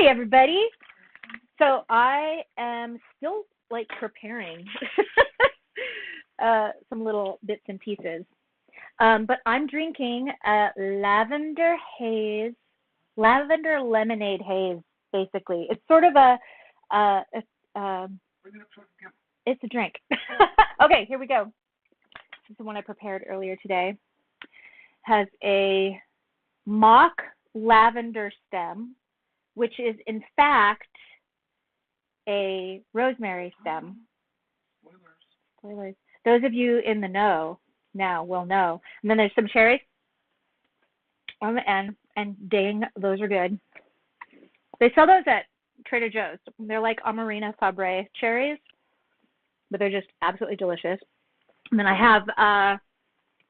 Hi, everybody. So I am still preparing some little bits and pieces. But I'm drinking a Lavender Haze, Lavender Lemonade Haze, basically. It's sort of it's a drink. Okay, here we go. This is the one I prepared earlier today. Has a mock lavender stem, which is in fact a rosemary stem. Spoilers. Those of you in the know now will know. And then there's some cherries on the end, and dang, those are good. They sell those at Trader Joe's. They're like Amarena Fabre cherries, but they're just absolutely delicious. And then I have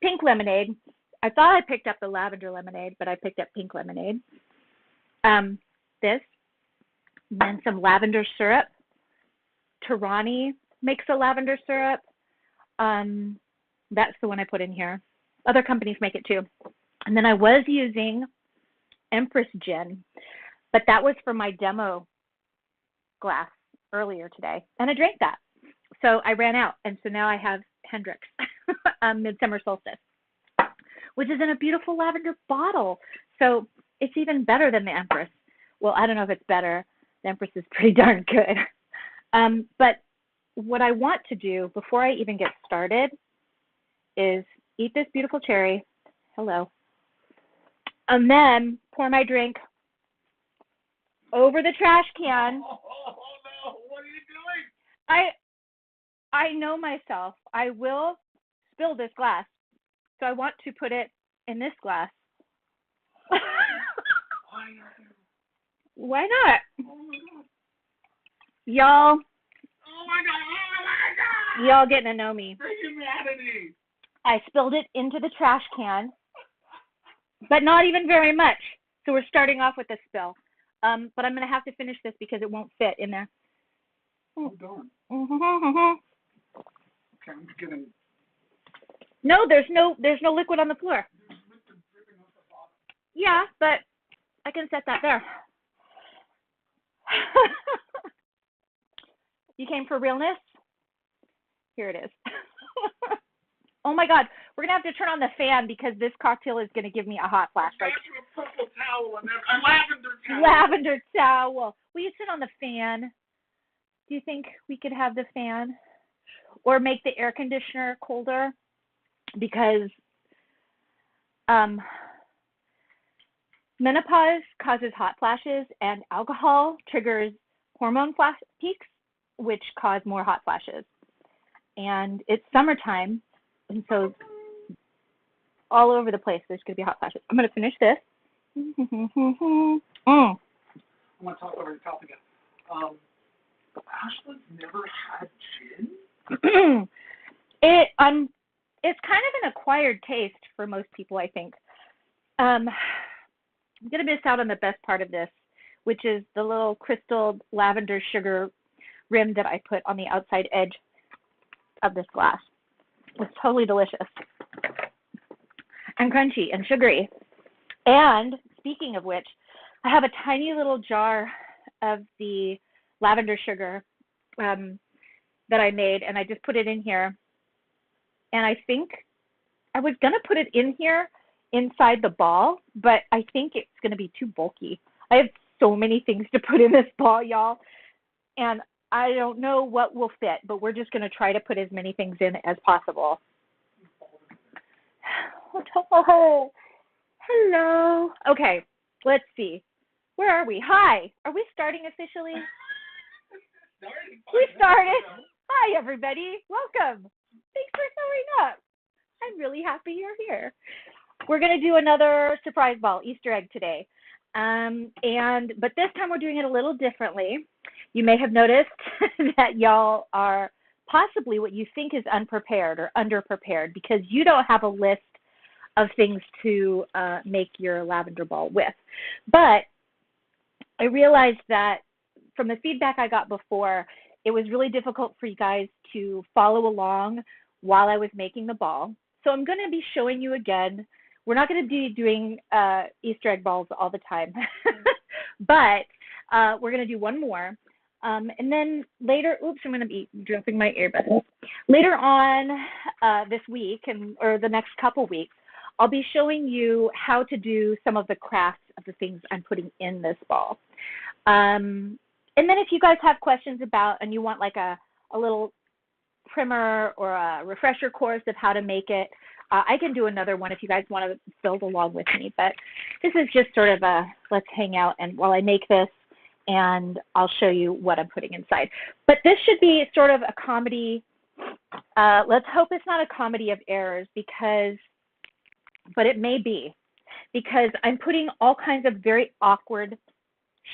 pink lemonade. I thought I picked up the lavender lemonade, but I picked up pink lemonade. This, and then some lavender syrup. Tarani makes a lavender syrup. That's the one I put in here. Other companies make it too. And then I was using Empress Gin, but that was for my demo glass earlier today, and I drank that. So I ran out, and so now I have Hendrick's Midsummer Solstice, which is in a beautiful lavender bottle. So it's even better than the Empress. Well, I don't know if it's better. The Empress is pretty darn good. But what I want to do before I even get started is eat this beautiful cherry. Hello. And then pour my drink over the trash can. Oh, no, what are you doing? I know myself. I will spill this glass. So I want to put it in this glass. Why not? Oh my God. Y'all. Oh my God. Y'all getting to know me. The humanity. I spilled it into the trash can, but not even very much. So we're starting off with a spill. But I'm going to have to finish this because it won't fit in there. Oh, darn. Mm-hmm. Okay, I'm getting... No, there's no liquid on the floor. There's liquid dripping off the bottom. Yeah, but I can set that there. You came for realness? Here it is. Oh my God, we're gonna have to turn on the fan because this cocktail is gonna give me a hot flash. Got you a purple towel and a lavender towel. Lavender towel. Will you sit on the fan? Do you think we could have the fan? Or make the air conditioner colder? Because menopause causes hot flashes, and alcohol triggers hormone flash peaks, which cause more hot flashes. And it's summertime, and so all over the place there's going to be hot flashes. I'm going to finish this. I'm going to talk over your top again. Ashley's never had gin? It's kind of an acquired taste for most people, I think. I'm going to miss out on the best part of this, which is the little crystal lavender sugar rim that I put on the outside edge of this glass. It's totally delicious and crunchy and sugary. And speaking of which, I have a tiny little jar of the lavender sugar that I made, and I just put it in here. And I think I was going to put it in here inside the ball, but I think it's going to be too bulky. I have so many things to put in this ball, y'all, and I don't know what will fit, but we're just going to try to put as many things in as possible. Hello. Okay, let's see. Where are we? Hi. Are we starting officially? We started. Hi, everybody. Welcome. Thanks for showing up. I'm really happy you're here. We're going to do another surprise ball, Easter egg today. But this time we're doing it a little differently. You may have noticed that y'all are possibly what you think is unprepared or underprepared because you don't have a list of things to make your lavender ball with. But I realized that from the feedback I got before, it was really difficult for you guys to follow along while I was making the ball. So I'm going to be showing you again. We're not going to be doing Easter egg balls all the time, but we're going to do one more. And then later, oops, I'm going to be dropping my earbuds. Later on this week or the next couple weeks, I'll be showing you how to do some of the crafts of the things I'm putting in this ball. And then if you guys have questions about and you want like a little primer or a refresher course of how to make it, I can do another one if you guys want to build along with me. But this is just sort of a let's hang out and while I make this, and I'll show you what I'm putting inside. But this should be sort of a comedy. Let's hope it's not a comedy of errors but it may be, because I'm putting all kinds of very awkward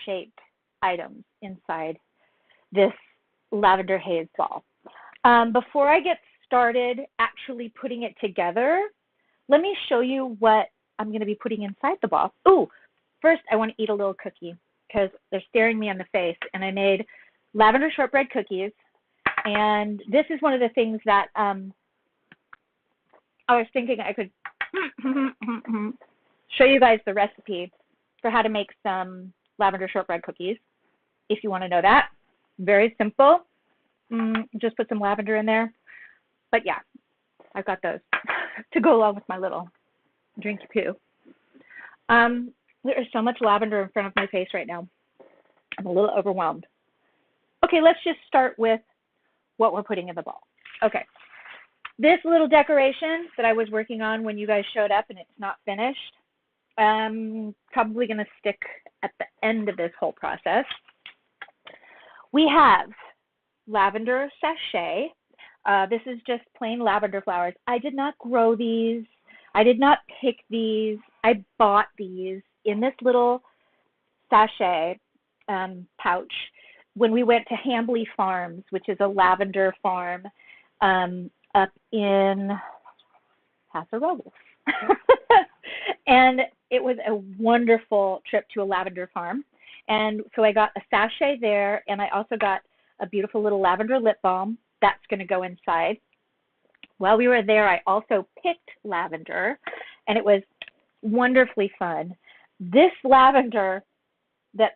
shaped items inside this Lavender Haze ball. Before I get started actually putting it together, let me show you what I'm going to be putting inside the ball. Ooh, first I want to eat a little cookie because they're staring me in the face, and I made lavender shortbread cookies, and this is one of the things that I was thinking I could show you guys the recipe for how to make some lavender shortbread cookies if you want to know that. Very simple. Just put some lavender in there. But yeah, I've got those to go along with my little drinky poo. There is so much lavender in front of my face right now. I'm a little overwhelmed. Okay, let's just start with what we're putting in the ball. Okay, this little decoration that I was working on when you guys showed up and it's not finished, probably going to stick at the end of this whole process. We have lavender sachet. This is just plain lavender flowers. I did not grow these. I did not pick these. I bought these in this little sachet pouch when we went to Hambly Farms, which is a lavender farm up in Paso Robles. And it was a wonderful trip to a lavender farm. And so I got a sachet there, and I also got a beautiful little lavender lip balm that's going to go inside. While we were there, I also picked lavender, and it was wonderfully fun. This lavender that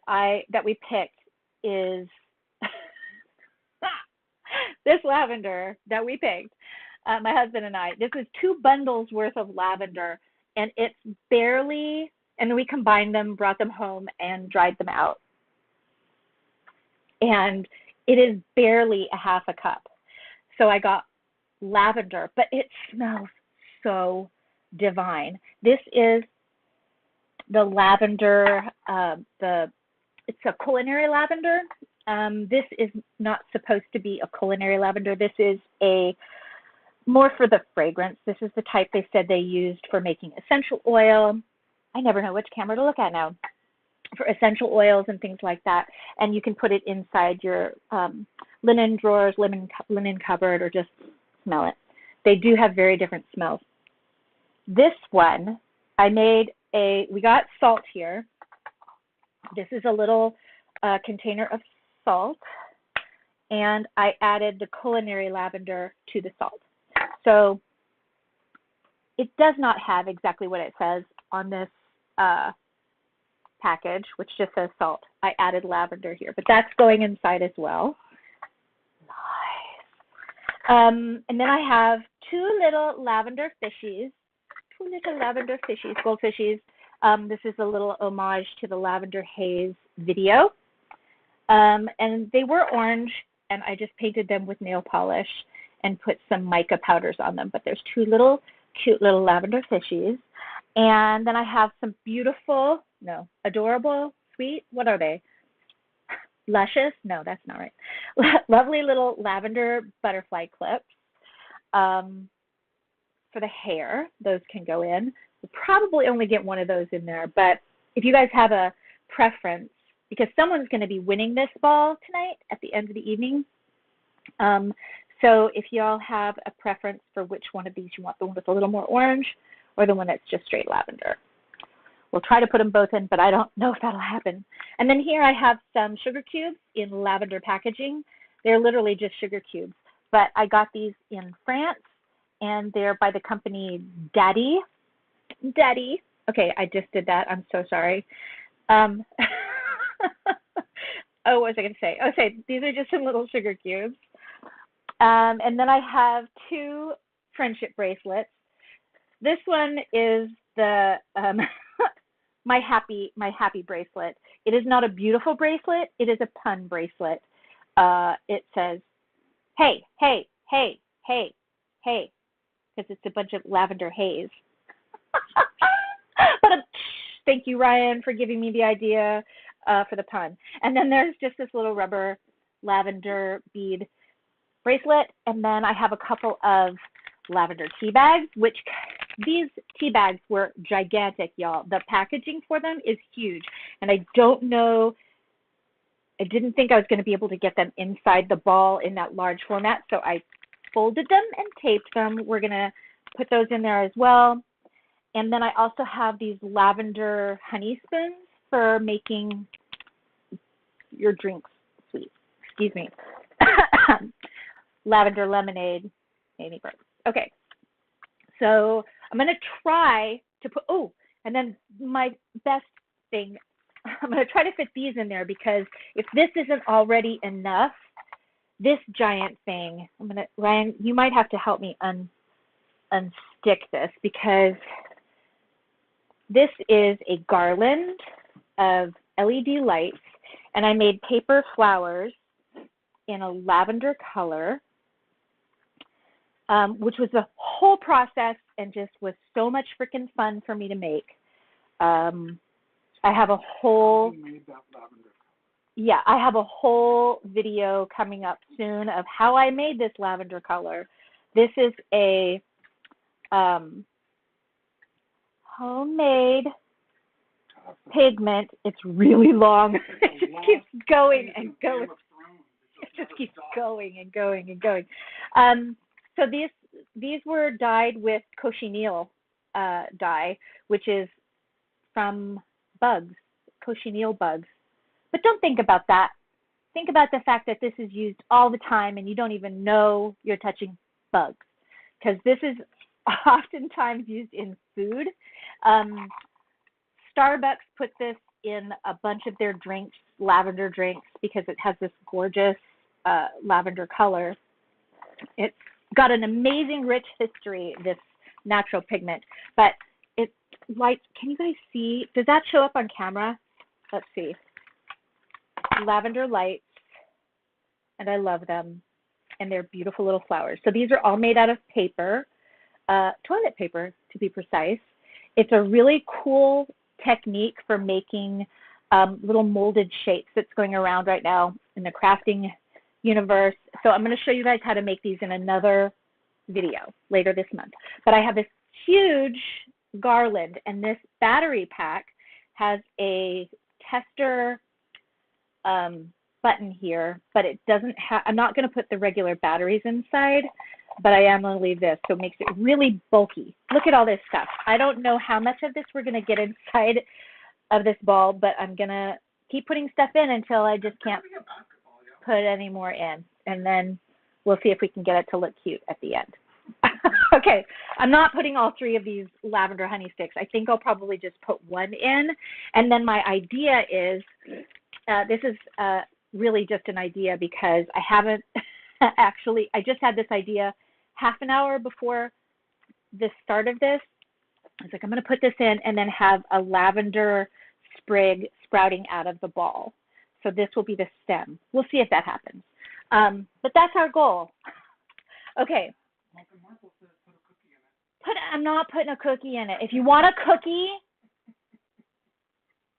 we picked is this lavender that we picked, my husband and I. This is 2 bundles worth of lavender, and it's barely. And we combined them, brought them home, and dried them out. And it is barely a half a cup. So I got lavender, but it smells so divine. This is the lavender, it's a culinary lavender. This is not supposed to be a culinary lavender. This is more for the fragrance. This is the type they said they used for making essential oil. I never know which camera to look at now. For essential oils and things like that. And you can put it inside your linen drawers, linen cupboard, or just smell it. They do have very different smells. This one, we got salt here. This is a little container of salt. And I added the culinary lavender to the salt. So it does not have exactly what it says on this package, which just says salt. I added lavender here, but that's going inside as well. Nice. And then I have 2 little lavender fishies, goldfishies. This is a little homage to the Lavender Haze video. And they were orange, and I just painted them with nail polish and put some mica powders on them. But there's 2 cute little lavender fishies. And then I have some adorable, sweet, what are they? Luscious? No, that's not right. Lovely little lavender butterfly clips for the hair. Those can go in. We'll probably only get one of those in there. But if you guys have a preference, because someone's going to be winning this ball tonight at the end of the evening. So if y'all have a preference for which one of these you want, the one with a little more orange or the one that's just straight lavender. We'll try to put them both in, but I don't know if that'll happen. And then here I have some sugar cubes in lavender packaging. They're literally just sugar cubes, but I got these in France, and they're by the company Daddy. Okay, I just did that. I'm so sorry. Oh, what was I going to say? Okay, these are just some little sugar cubes. And then I have 2 friendship bracelets. This one is the my happy bracelet. It is not a beautiful bracelet. It is a pun bracelet. It says, "Hey, hey, hey, hey, hey," because it's a bunch of lavender haze. But thank you, Ryan, for giving me the idea for the pun. And then there's just this little rubber lavender bead bracelet. And then I have a couple of lavender tea bags, which these tea bags were gigantic, y'all. The packaging for them is huge. And I don't know, I didn't think I was going to be able to get them inside the ball in that large format. So I folded them and taped them. We're going to put those in there as well. And then I also have these lavender honey spoons for making your drinks sweet. Excuse me. Lavender lemonade, maybe. Okay. So I'm going to try to put, and then my best thing, I'm going to try to fit these in there because if this isn't already enough, this giant thing, Ryan, you might have to help me unstick this because this is a garland of LED lights, and I made paper flowers in a lavender color, which was a whole process and just was so much freaking fun for me to make. I have a whole, I have a whole video coming up soon of how I made this lavender color. This is a homemade pigment. It's really long. It just keeps going and going. It just keeps going and going and going. So these were dyed with cochineal dye, which is from bugs, cochineal bugs. But don't think about that. Think about the fact that this is used all the time and you don't even know you're touching bugs, because this is oftentimes used in food. Starbucks put this in a bunch of their drinks, lavender drinks, because it has this gorgeous lavender color. It's got an amazing rich history, this natural pigment, but it's light. Can you guys see? Does that show up on camera? Let's see. Lavender lights, and I love them, and they're beautiful little flowers. So these are all made out of paper, toilet paper to be precise. It's a really cool technique for making little molded shapes that's going around right now in the crafting universe. So I'm going to show you guys how to make these in another video later this month. But I have this huge garland, and this battery pack has a tester button here, but it doesn't have, I'm not going to put the regular batteries inside, but I am going to leave this, so it makes it really bulky. Look at all this stuff. I don't know how much of this we're going to get inside of this ball, but I'm going to keep putting stuff in until I just can't put any more in, and then we'll see if we can get it to look cute at the end. Okay, I'm not putting all 3 of these lavender honey sticks. I think I'll probably just put 1 in, and then my idea is, this is really just an idea because I haven't actually, I just had this idea half an hour before the start of this. I was like, I'm going to put this in and then have a lavender sprig sprouting out of the ball. So this will be the stem. We'll see if that happens. But that's our goal. Okay. I'm not putting a cookie in it. If you want a cookie,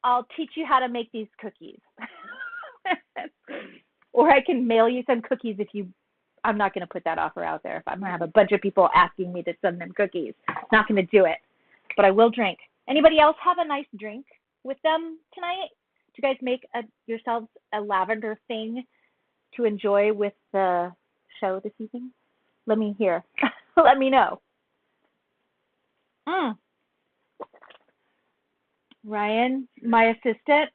I'll teach you how to make these cookies. Or I can mail you some cookies if you, I'm not going to put that offer out there. If I'm going to have a bunch of people asking me to send them cookies, not going to do it. But I will drink. Anybody else have a nice drink with them tonight? Do you guys make yourselves a lavender thing to enjoy with the show this evening? Let me hear. Let me know. Ryan, my assistant.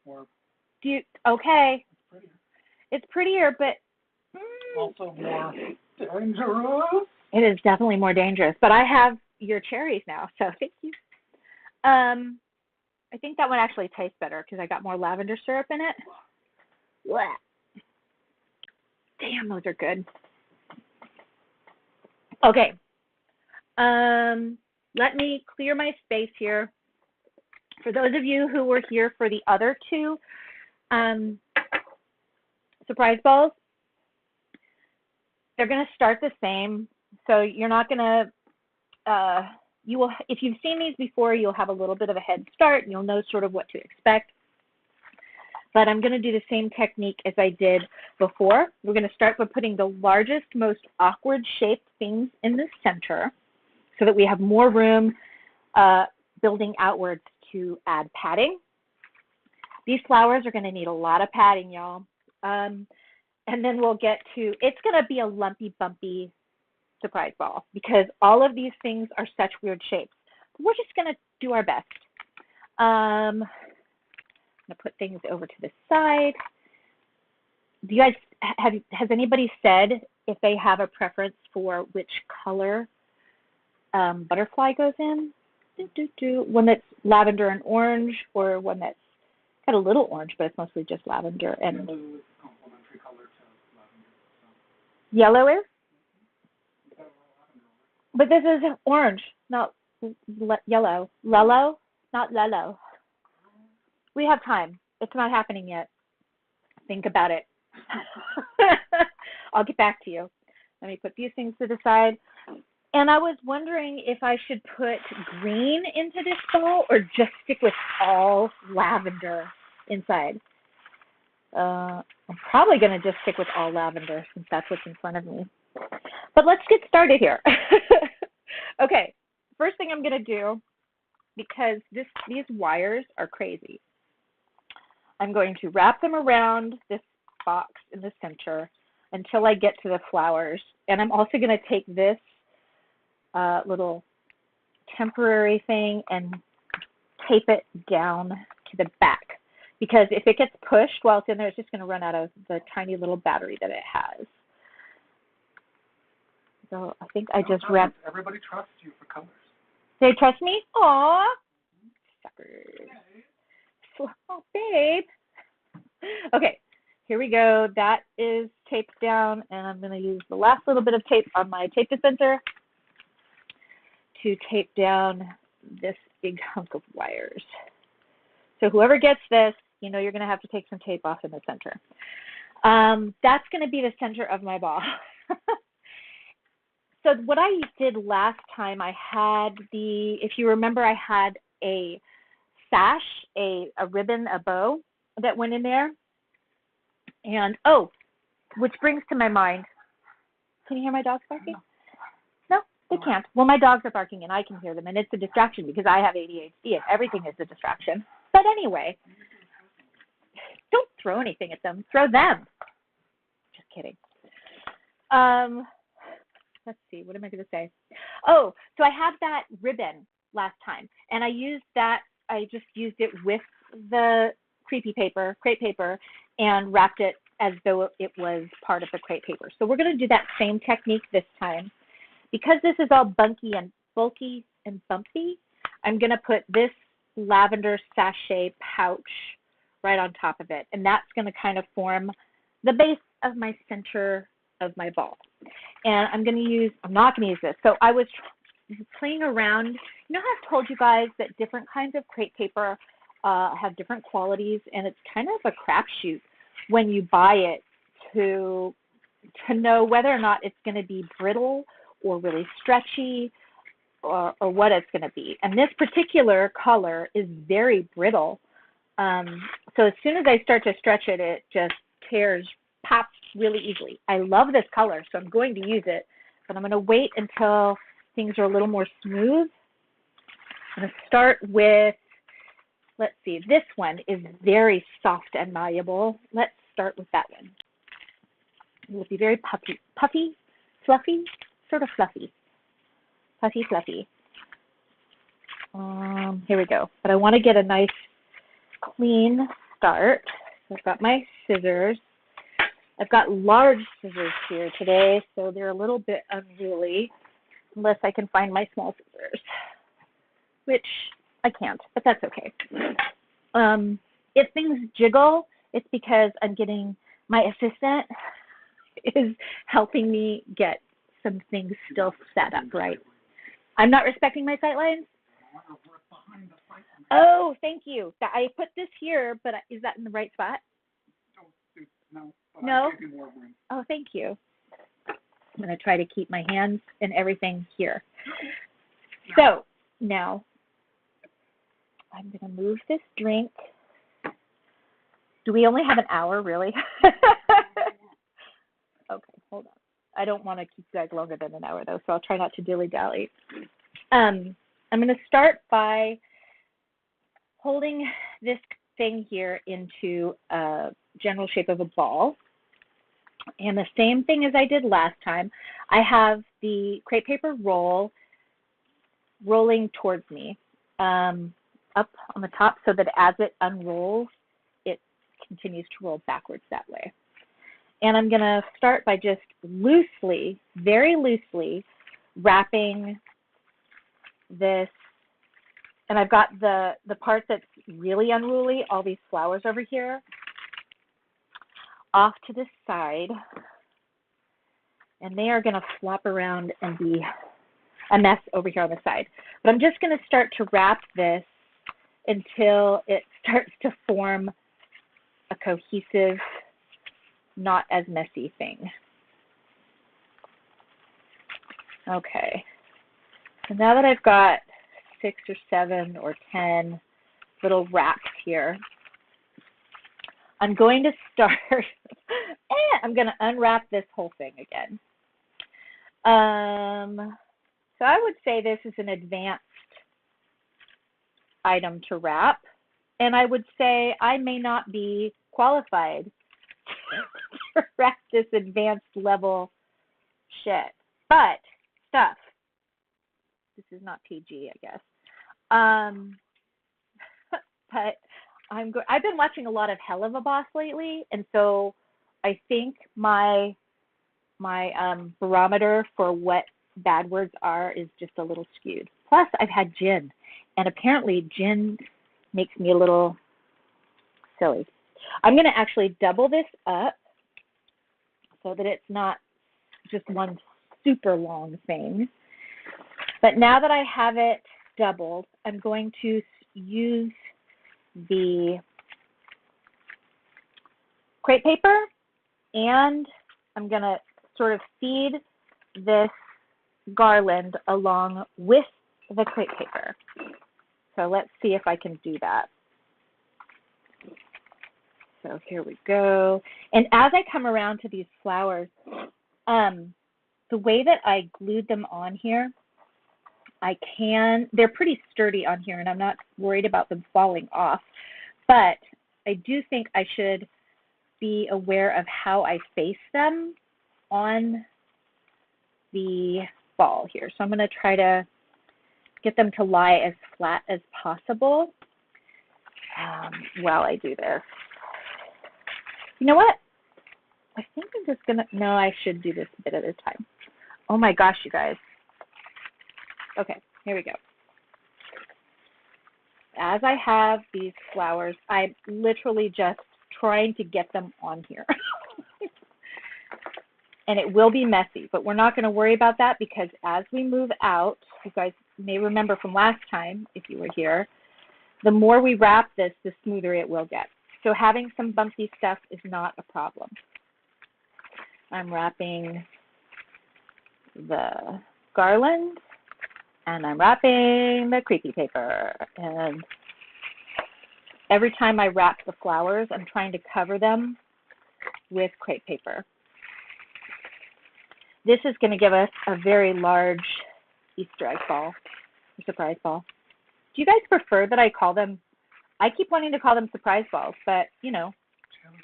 Do you, okay. It's prettier, but also more dangerous. It is definitely more dangerous. But I have your cherries now, so thank you. I think that one actually tastes better because I got more lavender syrup in it. Blech. Damn, those are good. Okay. Let me clear my space here. For those of you who were here for the other two surprise balls, they're going to start the same. So you're not going to, you will, if you've seen these before, you'll have a little bit of a head start and you'll know sort of what to expect. But I'm going to do the same technique as I did before. We're going to start by putting the largest, most awkward shaped things in the center so that we have more room building outwards to add padding. These flowers are going to need a lot of padding, y'all. And then we'll get to, it's going to be a lumpy, bumpy surprise ball because all of these things are such weird shapes. We're just going to do our best. I'm going to put things over to the side. Do you guys, has anybody said if they have a preference for which color butterfly goes in? One that's lavender and orange, or one that's got a little orange, but it's mostly just lavender and yellow is? But this is orange, not yellow. Lello, not lello. We have time. It's not happening yet. Think about it. I'll get back to you. Let me put these things to the side. And I was wondering if I should put green into this ball or just stick with all lavender inside. I'm probably going to just stick with all lavender since that's what's in front of me. But let's get started here. Okay, first thing I'm going to do, because these wires are crazy, I'm going to wrap them around this box in the center until I get to the flowers. And I'm also going to take this little temporary thing and tape it down to the back. Because if it gets pushed while it's in there, it's just going to run out of the tiny little battery that it has. So I think I just wrapped. Everybody trusts you for colors. They trust me? Aw. Suckers. Oh, babe. Okay, here we go. That is taped down, and I'm going to use the last little bit of tape on my tape dispenser to tape down this big hunk of wires. So whoever gets this, you know you're going to have to take some tape off in the center. That's going to be the center of my ball. So what I did last time, I had if you remember, I had a sash, a ribbon, a bow that went in there. And, oh, which brings to my mind, can you hear my dogs barking? No, they can't. Well, my dogs are barking and I can hear them, and it's a distraction because I have ADHD and everything is a distraction. But anyway, don't throw anything at them. Throw them. Just kidding. Let's see, what am I going to say? Oh, so I had that ribbon last time, and I used that. I just used it with the crepe paper, and wrapped it as though it was part of the crepe paper. So we're going to do that same technique this time. Because this is all bulky and bumpy, I'm going to put this lavender sachet pouch right on top of it, and that's going to kind of form the base of my center of my ball. And I'm not going to use this. So I was playing around. You know how I've told you guys that different kinds of crepe paper have different qualities, and it's kind of a crapshoot when you buy it to know whether or not it's going to be brittle or really stretchy or what it's going to be. And this particular color is very brittle. So as soon as I start to stretch it, it just pops really easily. I love this color, so I'm going to use it, but I'm going to wait until things are a little more smooth. I'm going to start with, let's see, this one is very soft and malleable. Let's start with that one. It will be very puffy, fluffy, sort of fluffy. Puffy, fluffy. Here we go. But I want to get a nice clean start. So I've got my scissors. I've got large scissors here today, so they're a little bit unruly unless I can find my small scissors, which I can't, but that's okay. If things jiggle, it's because I'm getting, my assistant is helping me get some things still set up right. I'm not respecting my sight lines? Oh, thank you. I put this here, but is that in the right spot? No. No? Oh, thank you. I'm going to try to keep my hands and everything here. So now I'm going to move this drink. Do we only have an hour, really? Okay, hold on. I don't want to keep you guys longer than an hour, though, so I'll try not to dilly-dally. I'm going to start by holding this thing here into a general shape of a ball. And the same thing as I did last time, I have the crepe paper roll rolling towards me up on the top so that as it unrolls, it continues to roll backwards that way. And I'm going to start by just loosely, very loosely, wrapping this. And I've got the part that's really unruly, all these flowers over here, off to the side. And they are going to flop around and be a mess over here on the side. But I'm just going to start to wrap this until it starts to form a cohesive, not as messy thing. Okay. So now that I've got 6 or 7 or 10 little wraps here, I'm going to start, I'm going to unwrap this whole thing again. So I would say this is an advanced item to wrap, and I would say I may not be qualified to wrap this advanced level shit, but stuff. This is not PG, I guess. But I've been watching a lot of Hell of a Boss lately, and so I think my barometer for what bad words are is just a little skewed. Plus, I've had gin, and apparently gin makes me a little silly. I'm going to actually double this up so that it's not just one super long thing. But now that I have it doubled, I'm going to use the crepe paper, and I'm going to sort of feed this garland along with the crepe paper. So let's see if I can do that. So here we go. And as I come around to these flowers, the way that I glued them on here, they're pretty sturdy on here, and I'm not worried about them falling off. But I do think I should be aware of how I face them on the ball here. So I'm going to try to get them to lie as flat as possible while I do this. You know what? I think I'm just going to, no, I should do this a bit at a time. Oh my gosh, you guys. Okay, here we go. As I have these flowers, I'm literally just trying to get them on here. And it will be messy, but we're not going to worry about that because as we move out, you guys may remember from last time, if you were here, the more we wrap this, the smoother it will get. So having some bumpy stuff is not a problem. I'm wrapping the garland, and I'm wrapping the creepy paper. And every time I wrap the flowers, I'm trying to cover them with crepe paper. This is going to give us a very large Easter egg ball, a surprise ball. Do you guys prefer that I call them, I keep wanting to call them surprise balls, but, you know,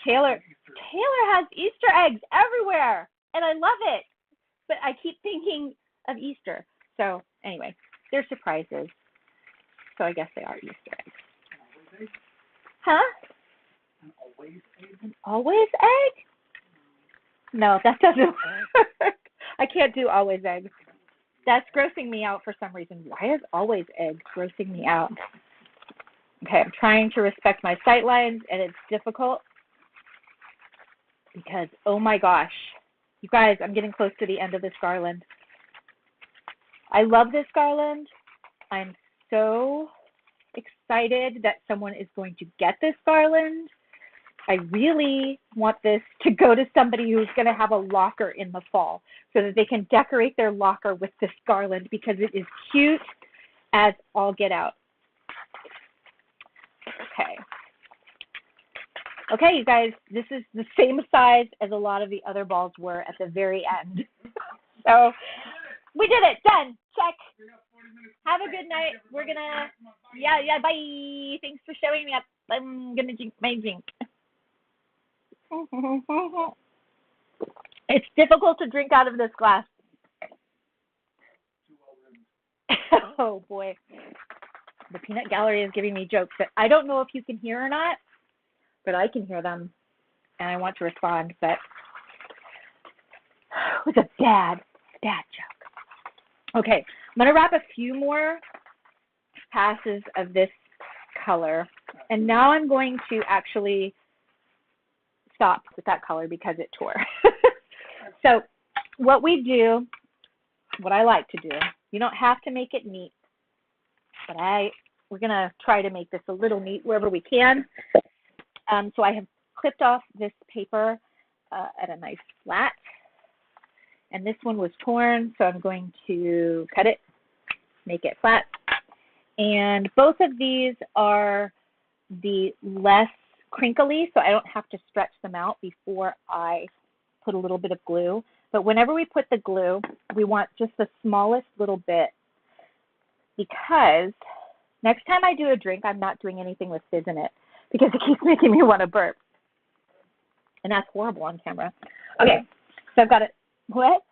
Taylor has Easter eggs everywhere, and I love it. But I keep thinking of Easter. So anyway, they're surprises. So I guess they are Easter eggs. Huh? An always egg? An always egg? No, that doesn't work. I can't do always eggs. That's grossing me out for some reason. Why is always egg grossing me out? Okay, I'm trying to respect my sight lines, and it's difficult because, oh my gosh, you guys, I'm getting close to the end of this garland. I love this garland. I'm so excited that someone is going to get this garland. I really want this to go to somebody who's going to have a locker in the fall so that they can decorate their locker with this garland because it is cute as all get out. Okay. Okay, you guys, this is the same size as a lot of the other balls were at the very end. So we did it. Done. Check. Have a good night. We're going to, yeah, bye. Thanks for showing me up. I'm going to drink my drink. It's difficult to drink out of this glass. Oh, boy. The peanut gallery is giving me jokes that I don't know if you can hear or not, but I can hear them, and I want to respond, but it was a bad joke. Okay, I'm going to wrap a few more passes of this color, and now I'm going to actually stop with that color because it tore. So what I like to do, you don't have to make it neat, but we're going to try to make this a little neat wherever we can. So I have clipped off this paper at a nice flat, and this one was torn, so I'm going to cut it, make it flat. And both of these are the less crinkly, so I don't have to stretch them out before I put a little bit of glue. But whenever we put the glue, we want just the smallest little bit, because next time I do a drink, I'm not doing anything with fizz in it because it keeps making me want to burp. And that's horrible on camera. Okay, so I've got it. What?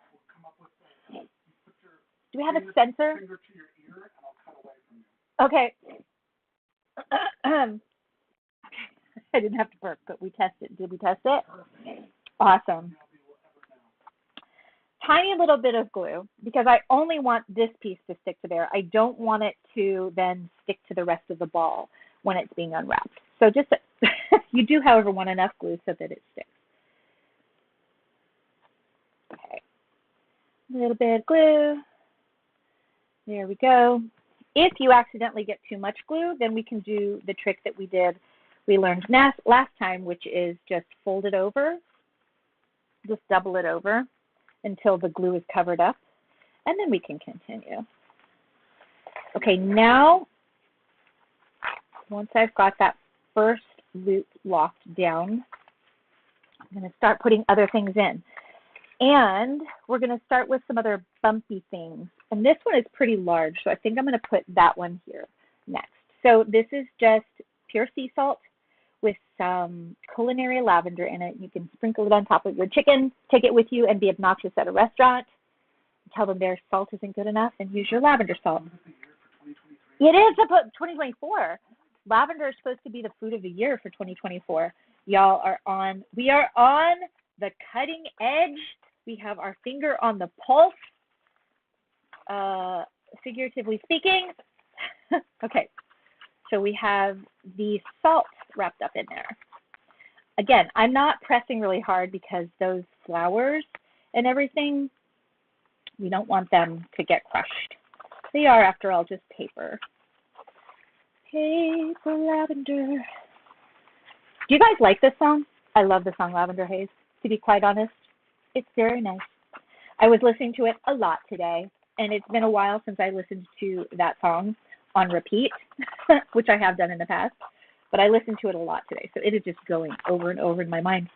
Do we have a sensor? Okay. I didn't have to burp, but we tested. Did we test it? Awesome. Tiny little bit of glue, because I only want this piece to stick to there. I don't want it to then stick to the rest of the ball when it's being unwrapped. So just, you do, however, want enough glue so that it sticks. Okay. A little bit of glue. There we go. If you accidentally get too much glue, then we can do the trick that we learned last time, which is just fold it over, just double it over until the glue is covered up, and then we can continue. Okay, now, once I've got that first loop locked down, I'm going to start putting other things in. And we're going to start with some other bumpy things. And this one is pretty large, so I think I'm going to put that one here next. So this is just pure sea salt with some culinary lavender in it. You can sprinkle it on top of your chicken, take it with you, and be obnoxious at a restaurant. Tell them their salt isn't good enough, and use your lavender salt. It is 2024. Lavender is supposed to be the food of the year for 2024. We are on the cutting edge. We have our finger on the pulse, figuratively speaking. Okay, so we have the salt wrapped up in there. Again, I'm not pressing really hard because those flowers and everything, we don't want them to get crushed. They are, after all, just paper. Paper lavender. Do you guys like this song? I love the song Lavender Haze, to be quite honest. It's very nice. I was listening to it a lot today, and it's been a while since I listened to that song on repeat, which I have done in the past, but I listened to it a lot today, so it is just going over and over in my mind.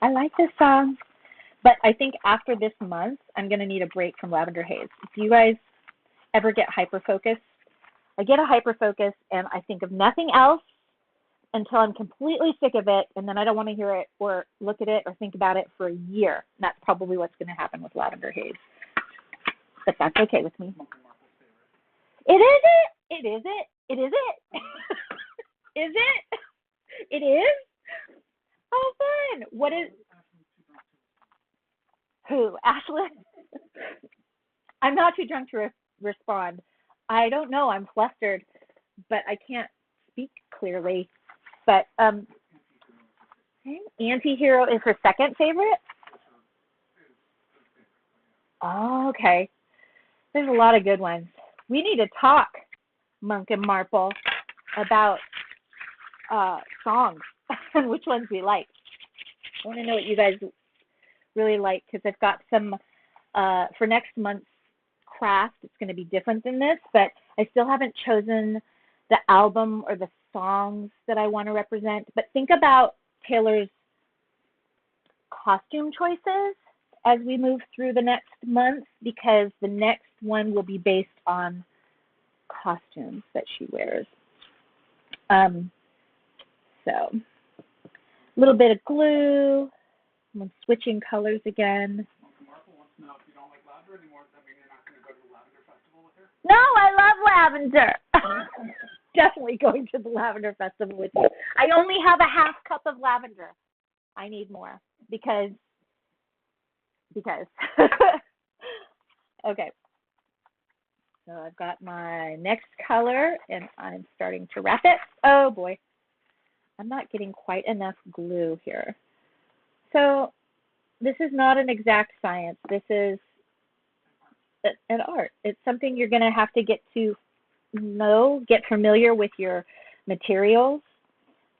I like this song, but I think after this month, I'm going to need a break from Lavender Haze. If you guys ever get hyper-focused, I get a hyper-focus, and I think of nothing else until I'm completely sick of it, and then I don't want to hear it or look at it or think about it for a year. And that's probably what's going to happen with Lavender Haze. But that's okay with me. It is it? It is it? It is it? Is it? It is? Oh, fun. What is? Who? Ashley? I'm not too drunk to respond. I don't know. I'm flustered, but I can't speak clearly. But Anti-Hero is her second favorite? Oh, okay. There's a lot of good ones. We need to talk, Monk and Marple, about songs and which ones we like. I want to know what you guys really like, because I've got some for next month's craft. It's going to be different than this, but I still haven't chosen the album or the songs that I want to represent. But think about Taylor's costume choices as we move through the next month, because the next one will be based on costumes that she wears. So a little bit of glue. I'm switching colors again. Marple wants to know if you don't like lavender anymore, does that mean you're not going to go to the lavender festival with her? No, I love lavender. Definitely going to the lavender festival with you. I only have a half cup of lavender. I need more because. Okay. So I've got my next color and I'm starting to wrap it. Oh boy. I'm not getting quite enough glue here. So this is not an exact science. This is an art. It's something you're going to have to get to know, get familiar with your materials.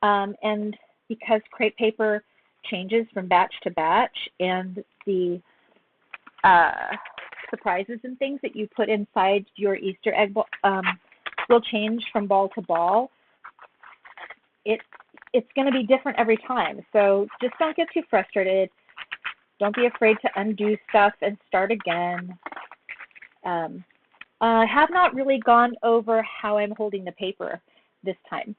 And because crepe paper changes from batch to batch, and the surprises and things that you put inside your Easter egg will change from ball to ball, it's going to be different every time. So just don't get too frustrated. Don't be afraid to undo stuff and start again. I have not really gone over how I'm holding the paper this time.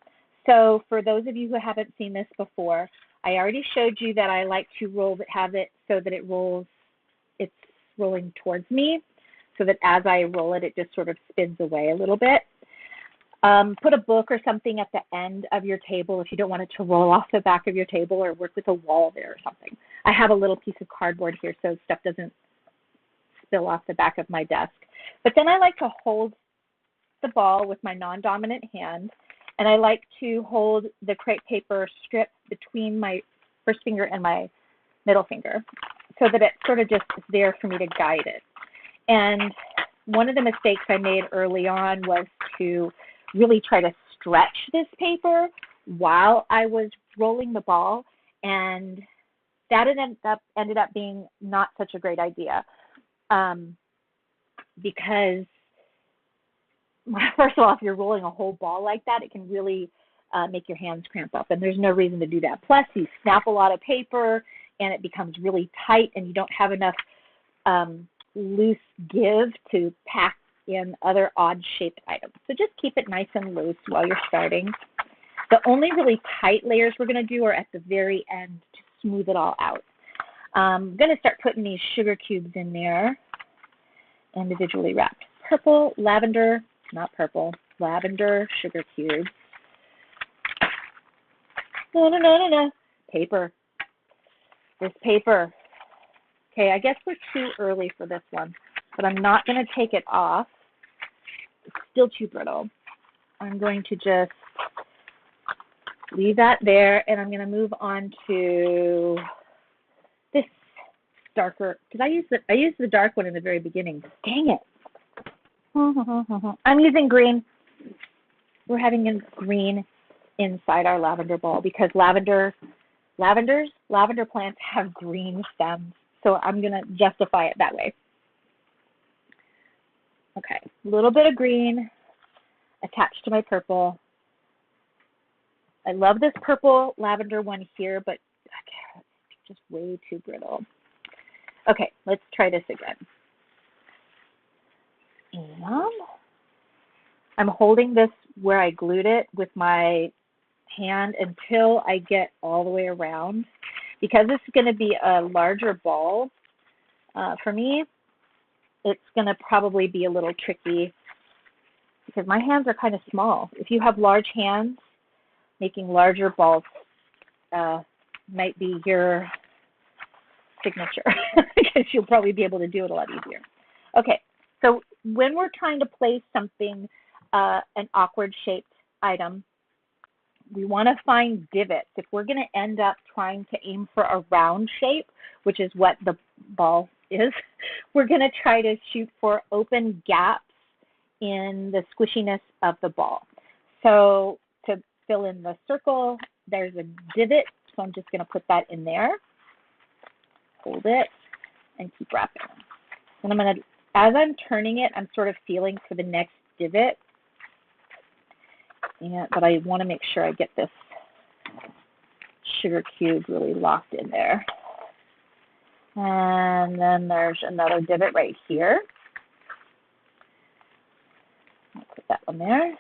So for those of you who haven't seen this before, I already showed you that I like to have it so that it's rolling towards me, so that as I roll it, it just sort of spins away a little bit. Put a book or something at the end of your table if you don't want it to roll off the back of your table, or work with a wall there or something. I have a little piece of cardboard here so stuff doesn't spill off the back of my desk. But then I like to hold the ball with my non-dominant hand, and I like to hold the crepe paper strip between my first finger and my middle finger, so that it sort of just is there for me to guide it. And one of the mistakes I made early on was to really try to stretch this paper while I was rolling the ball, and that ended up being not such a great idea, because first of all, if you're rolling a whole ball like that, it can really make your hands cramp up, and there's no reason to do that. Plus, you snap a lot of paper, and it becomes really tight, and you don't have enough loose give to pack in other odd-shaped items. So just keep it nice and loose while you're starting. The only really tight layers we're going to do are at the very end to smooth it all out. I'm going to start putting these sugar cubes in there, individually wrapped. Purple, lavender, not purple, lavender sugar cubes. No. Paper. This paper. Okay, I guess we're too early for this one, but I'm not going to take it off. It's still too brittle. I'm going to just leave that there, and I'm going to move on to this darker, because I used the dark one in the very beginning. Dang it. I'm using green. We're having a green inside our lavender ball, because lavender plants have green stems. So I'm going to justify it that way. Okay, a little bit of green attached to my purple. I love this purple lavender one here, but it's just way too brittle. Okay, let's try this again. And I'm holding this where I glued it with my hand until I get all the way around. Because this is going to be a larger ball, for me, it's going to probably be a little tricky because my hands are kind of small. If you have large hands, making larger balls might be your signature because you'll probably be able to do it a lot easier. Okay, so when we're trying to place something, an awkward shaped item, we want to find divots. If we're going to end up trying to aim for a round shape, which is what the ball is, we're going to try to shoot for open gaps in the squishiness of the ball. So to fill in the circle, there's a divot, so I'm just going to put that in there, hold it, and keep wrapping. And I'm going to, as I'm turning it, I'm sort of feeling for the next divot, but I want to make sure I get this sugar cube really locked in there. And then there's another divot right here. I'll put that one there.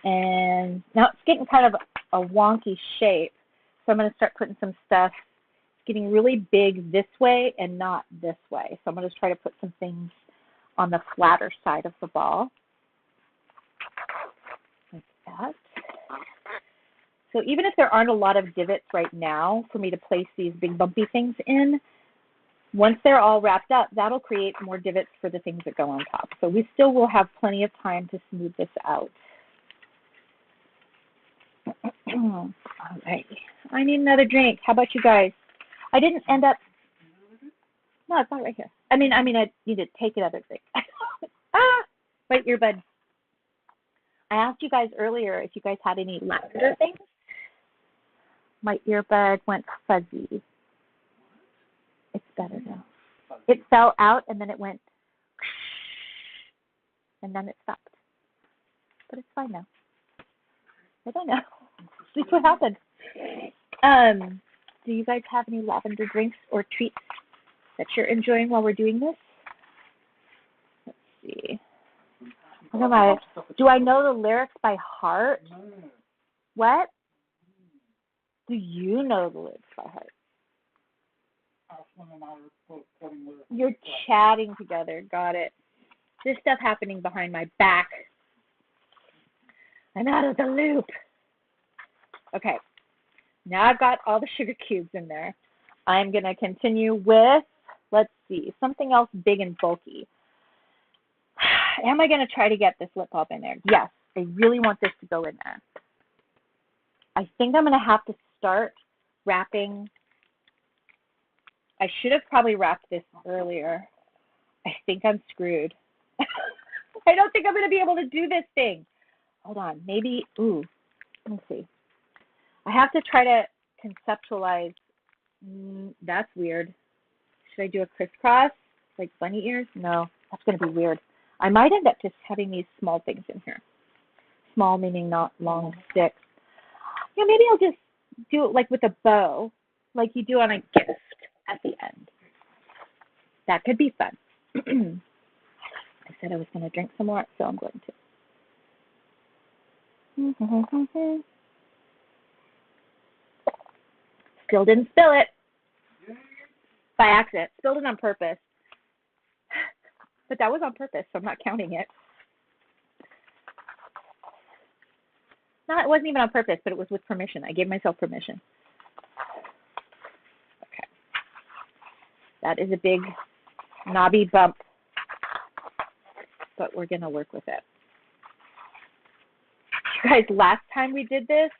And now it's getting kind of a wonky shape, so I'm going to start putting some stuff. It's getting really big this way and not this way. So I'm going to try to put some things on the flatter side of the ball, like that. So even if there aren't a lot of divots right now for me to place these big bumpy things in, once they're all wrapped up, that'll create more divots for the things that go on top. So we still will have plenty of time to smooth this out. All right, I need another drink. How about you guys? I didn't end up, no, it's not right here. I mean, I need to take another drink. Wait, earbud. I asked you guys earlier if you guys had any lavender things. My earbud went fuzzy. It's better now. It fell out and then it went, and then it stopped. But it's fine now. I don't know. That's what happened. Do you guys have any lavender drinks or treats that you're enjoying while we're doing this? Let's see. Do I know the lyrics by heart? What? Do you know the lyrics by heart? You're chatting together. Got it. There's stuff happening behind my back. I'm out of the loop. Okay. Now I've got all the sugar cubes in there. I'm going to continue with, let's see, something else big and bulky. Am I going to try to get this lip balm in there? Yes. I really want this to go in there. I think I'm going to have to start wrapping. I should have probably wrapped this earlier. I think I'm screwed. I don't think I'm going to be able to do this thing. Hold on. Maybe, ooh, let me see. I have to try to conceptualize. That's weird. Should I do a crisscross, like bunny ears? No, that's going to be weird. I might end up just having these small things in here. Small meaning not long sticks. Yeah, maybe I'll just do it like with a bow, like you do on a gift at the end. That could be fun. I said I was going to drink some more, so I'm going to. Still didn't spill it. By accident. Spilled it on purpose. But that was on purpose, so I'm not counting it. No, it wasn't even on purpose, but it was with permission. I gave myself permission. Okay. That is a big knobby bump, but we're going to work with it. You guys, last time we did this,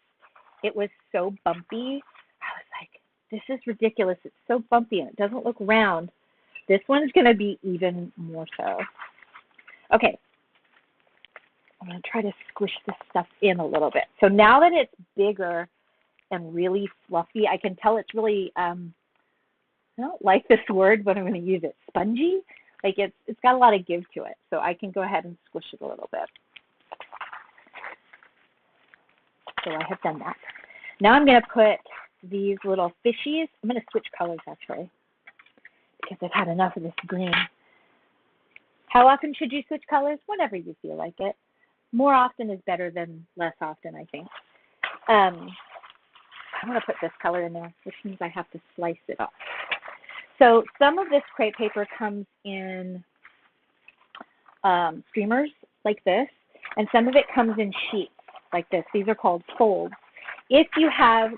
it was so bumpy. I was like, this is ridiculous. It's so bumpy and it doesn't look round. This one's going to be even more so. Okay. I'm going to try to squish this stuff in a little bit. So now that it's bigger and really fluffy, I can tell it's really, I don't like this word, but I'm going to use it, spongy. Like it's got a lot of give to it. So I can go ahead and squish it a little bit. So I have done that. Now I'm going to put these little fishies. I'm going to switch colors actually because I've had enough of this green. How often should you switch colors? Whenever you feel like it. More often is better than less often, I think. I'm going to put this color in there, which means I have to slice it off. So some of this crepe paper comes in streamers like this, and some of it comes in sheets like this. These are called folds. If you have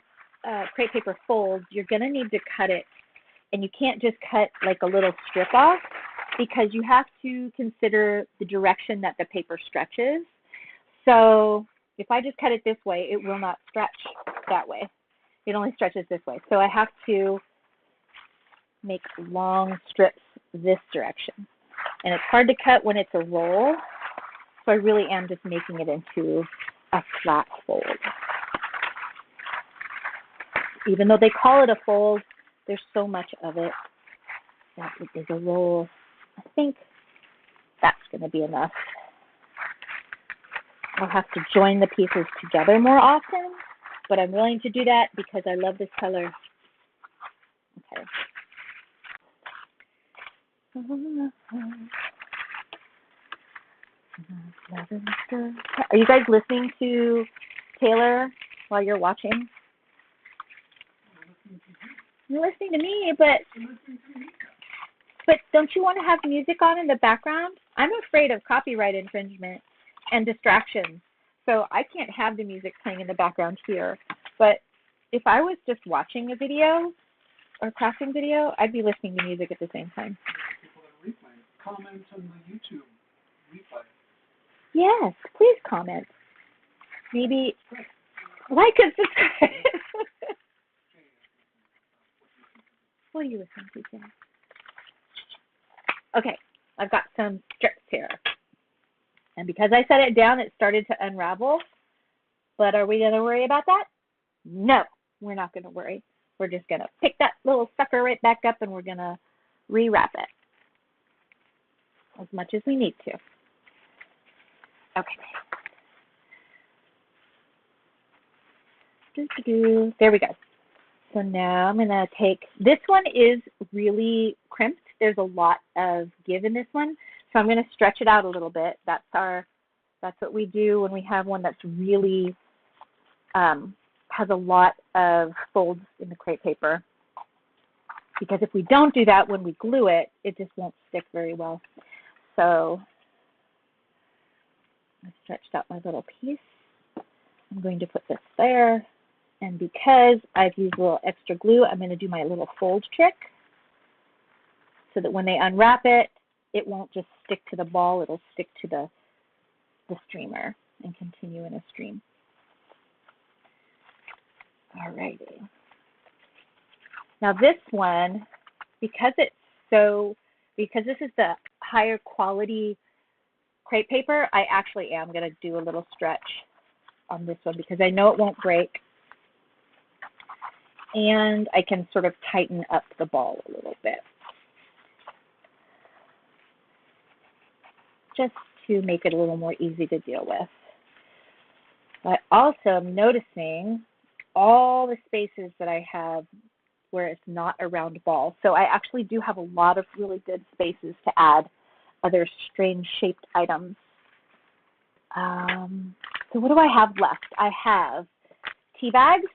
crepe paper folds, you're going to need to cut it, and you can't just cut like a little strip off because you have to consider the direction that the paper stretches. So if I just cut it this way, it will not stretch that way. It only stretches this way. So I have to make long strips this direction. And it's hard to cut when it's a roll, so I really am just making it into a flat fold. Even though they call it a fold, there's so much of it that it is a roll. I think that's going to be enough. I'll have to join the pieces together more often, but I'm willing to do that because I love this color. Okay. Are you guys listening to Taylor while you're watching? You're listening to me, but don't you want to have music on in the background? I'm afraid of copyright infringement and distractions, so I can't have the music playing in the background here. But if I was just watching a video or crafting video, I'd be listening to music at the same time. People that replay. Comment on the YouTube replay. Yes, please comment. Maybe like and subscribe. What are you listening to, Jen? Okay, I've got some strips here. And because I set it down, it started to unravel. But are we going to worry about that? No, we're not going to worry. We're just going to pick that little sucker right back up and we're going to rewrap it as much as we need to. Okay. There we go. So now I'm going to take, this one is really crimped. There's a lot of give in this one. So I'm going to stretch it out a little bit. That's what we do when we have one that's really has a lot of folds in the crepe paper. Because if we don't do that, when we glue it, it just won't stick very well. So I stretched out my little piece. I'm going to put this there. And because I've used a little extra glue, I'm going to do my little fold trick so that when they unwrap it, it won't just stick to the ball. It'll stick to the streamer and continue in a stream. Alrighty. Now this one, because this is the higher quality crepe paper, I actually am going to do a little stretch on this one because I know it won't break. And I can sort of tighten up the ball a little bit, just to make it a little more easy to deal with. I also am noticing all the spaces that I have where it's not a round ball. So I actually do have a lot of really good spaces to add other strange shaped items. So what do I have left? I have tea bags.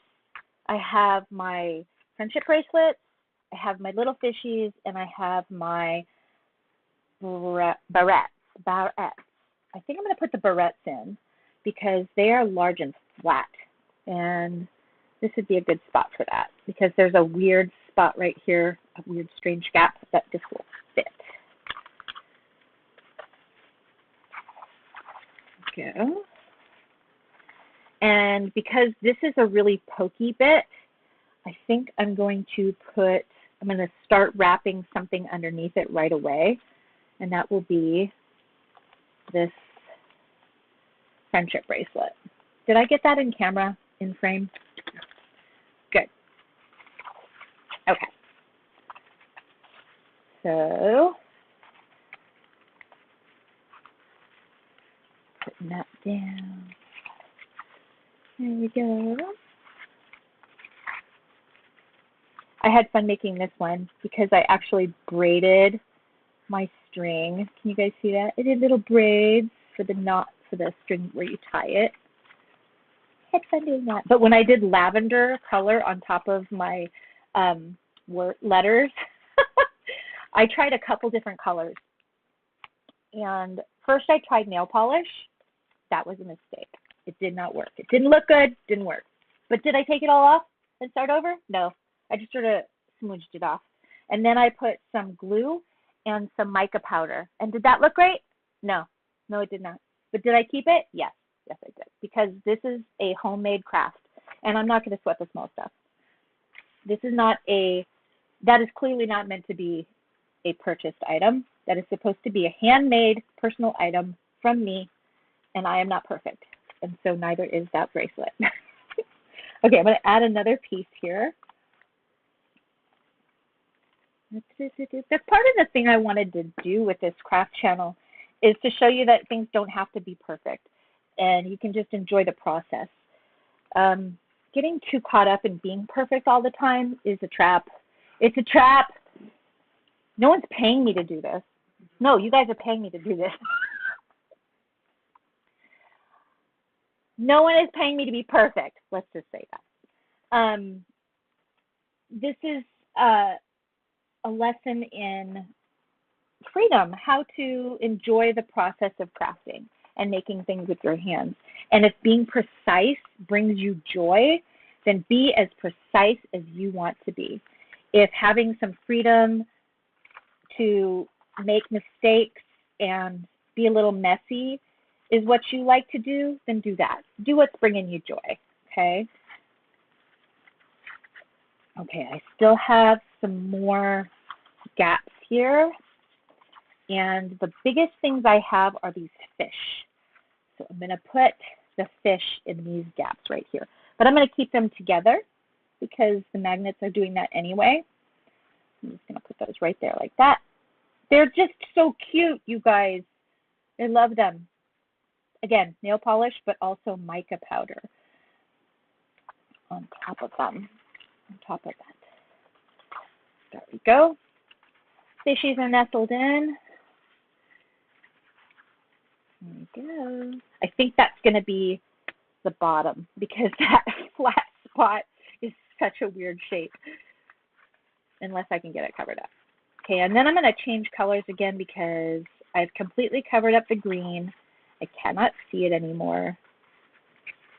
I have my friendship bracelets. I have my little fishies, and I have my barrettes. I think I'm going to put the barrettes in because they are large and flat, and this would be a good spot for that because there's a weird spot right here, a weird strange gap that this will fit. Go. And because this is a really pokey bit, I think I'm going to start wrapping something underneath it right away, and that will be this friendship bracelet. Did I get that in camera, in frame? Good. Okay. So, putting that down. There we go. I had fun making this one because I actually braided my string. Can you guys see that? I did little braids for the knot for the string where you tie it. I had fun doing that. But when I did lavender color on top of my letters, I tried a couple different colors. And first I tried nail polish. That was a mistake. It did not work. It didn't look good, didn't work. But did I take it all off and start over? No. I just sort of smooched it off. And then I put some glue and some mica powder. And did that look great? No. No, it did not. But did I keep it? Yes. Yes, I did. Because this is a homemade craft, and I'm not going to sweat the small stuff. This is not that is clearly not meant to be a purchased item. That is supposed to be a handmade personal item from me, and I am not perfect. And so neither is that bracelet. Okay, I'm going to add another piece here. That's part of the thing I wanted to do with this craft channel is to show you that things don't have to be perfect, and you can just enjoy the process. Getting too caught up in being perfect all the time is a trap. It's a trap. No one's paying me to do this. No, you guys are paying me to do this. No one is paying me to be perfect. Let's just say that. This is a lesson in freedom, how to enjoy the process of crafting and making things with your hands. And if being precise brings you joy, then be as precise as you want to be. If having some freedom to make mistakes and be a little messy is what you like to do, then do that. Do what's bringing you joy, okay? Okay, I still have some more gaps here. And the biggest things I have are these fish. So I'm going to put the fish in these gaps right here. But I'm going to keep them together because the magnets are doing that anyway. I'm just going to put those right there like that. They're just so cute, you guys. I love them. Again, nail polish, but also mica powder on top of them. On top of that. There we go. Fishies are nestled in. There we go. I think that's going to be the bottom because that flat spot is such a weird shape. Unless I can get it covered up. Okay, and then I'm going to change colors again because I've completely covered up the green. I cannot see it anymore,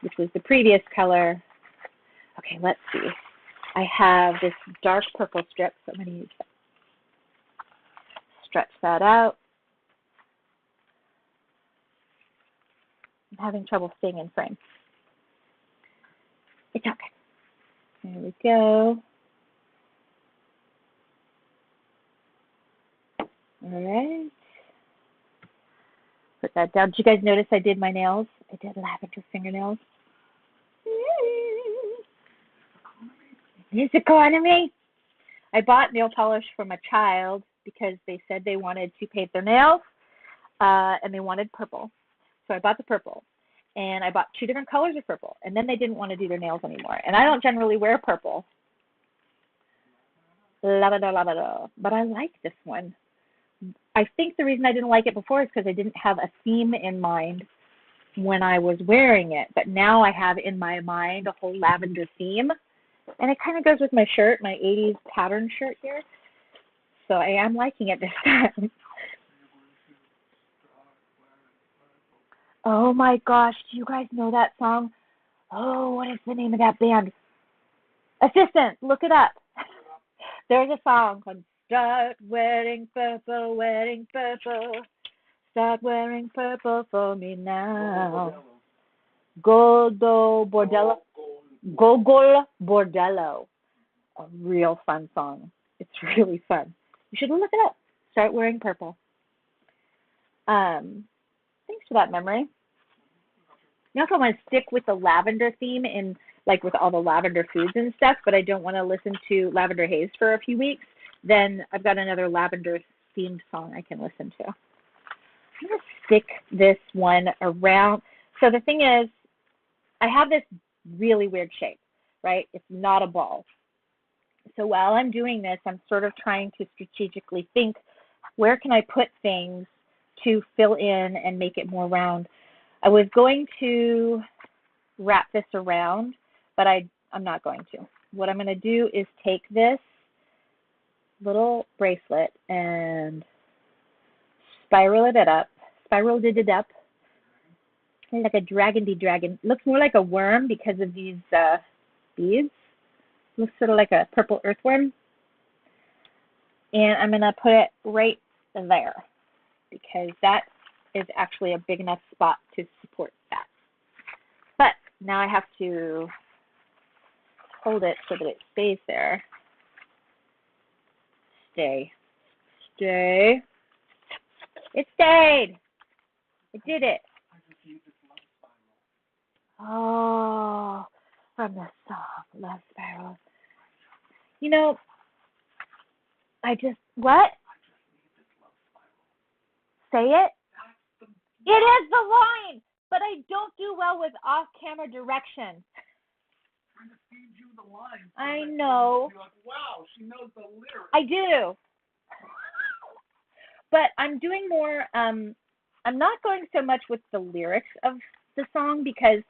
which was the previous color. Okay, let's see. I have this dark purple strip, so I'm going to use that. Stretch that out. I'm having trouble staying in frame. It's okay. There we go. All right. Put that down. Did you guys notice I did my nails? I did lavender fingernails. It's economy. I bought nail polish from a child because they said they wanted to paint their nails and they wanted purple. So I bought the purple. And I bought 2 different colors of purple. And then they didn't want to do their nails anymore. And I don't generally wear purple. Lavender. But I like this one. I think the reason I didn't like it before is because I didn't have a theme in mind when I was wearing it. But now I have in my mind a whole lavender theme. And it kind of goes with my shirt, my 80s pattern shirt here. So I am liking it this time. Oh my gosh, do you guys know that song? Oh, what is the name of that band? Assistant, look it up. There's a song called Start Wearing Purple, Wearing Purple. Start wearing purple for me now. Gogol Bordello. A real fun song. It's really fun. You should look it up. Start wearing purple. Thanks for that memory. I also want to stick with the lavender theme in like with all the lavender foods and stuff, but I don't want to listen to Lavender Haze for a few weeks. Then I've got another lavender themed song I can listen to. I'm going to stick this one around. So the thing is, I have this really weird shape, right? It's not a ball. So while I'm doing this, I'm sort of trying to strategically think, where can I put things to fill in and make it more round? I was going to wrap this around, but I'm not going to. What I'm going to do is take this little bracelet and spiral it up, like a dragon. Looks more like a worm because of these beads. Looks sort of like a purple earthworm. And I'm going to put it right there because that is actually a big enough spot to support that. Now I have to hold it so that it stays there. Stay. Stay. It stayed. It did it. Oh, from the song Love Spiral. You know, what? Say it? It is the line, but I don't do well with off-camera direction. Trying to feed you the line. I know. You're like, wow, she knows the lyrics. I do. But I'm doing more, I'm not going so much with the lyrics of the song because,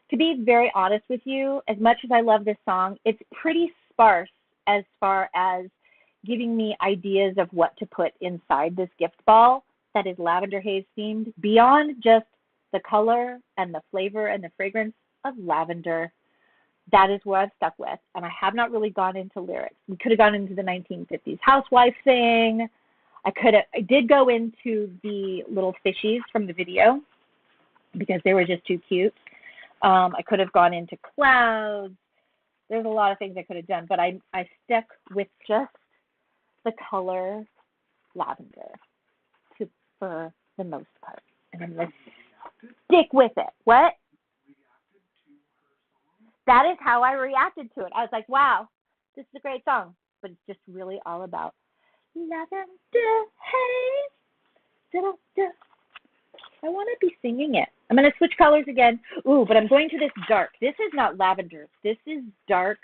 to be very honest with you, as much as I love this song, it's pretty sparse as far as giving me ideas of what to put inside this gift ball that is Lavender Haze themed, beyond just the color and the flavor and the fragrance of lavender. That is what I've stuck with, and I have not really gone into lyrics. We could have gone into the 1950s housewife thing. I did go into the little fishies from the video because they were just too cute. I could have gone into clouds. There's a lot of things I could have done, but I stuck with just the color lavender for the most part. And I'm going to stick with it. What? That is how I reacted to it. I was like, wow, this is a great song. But it's just really all about Lavender Haze. Da-da-da. I want to be singing it. I'm going to switch colors again. Ooh, but I'm going to this dark. This is not lavender. This is dark,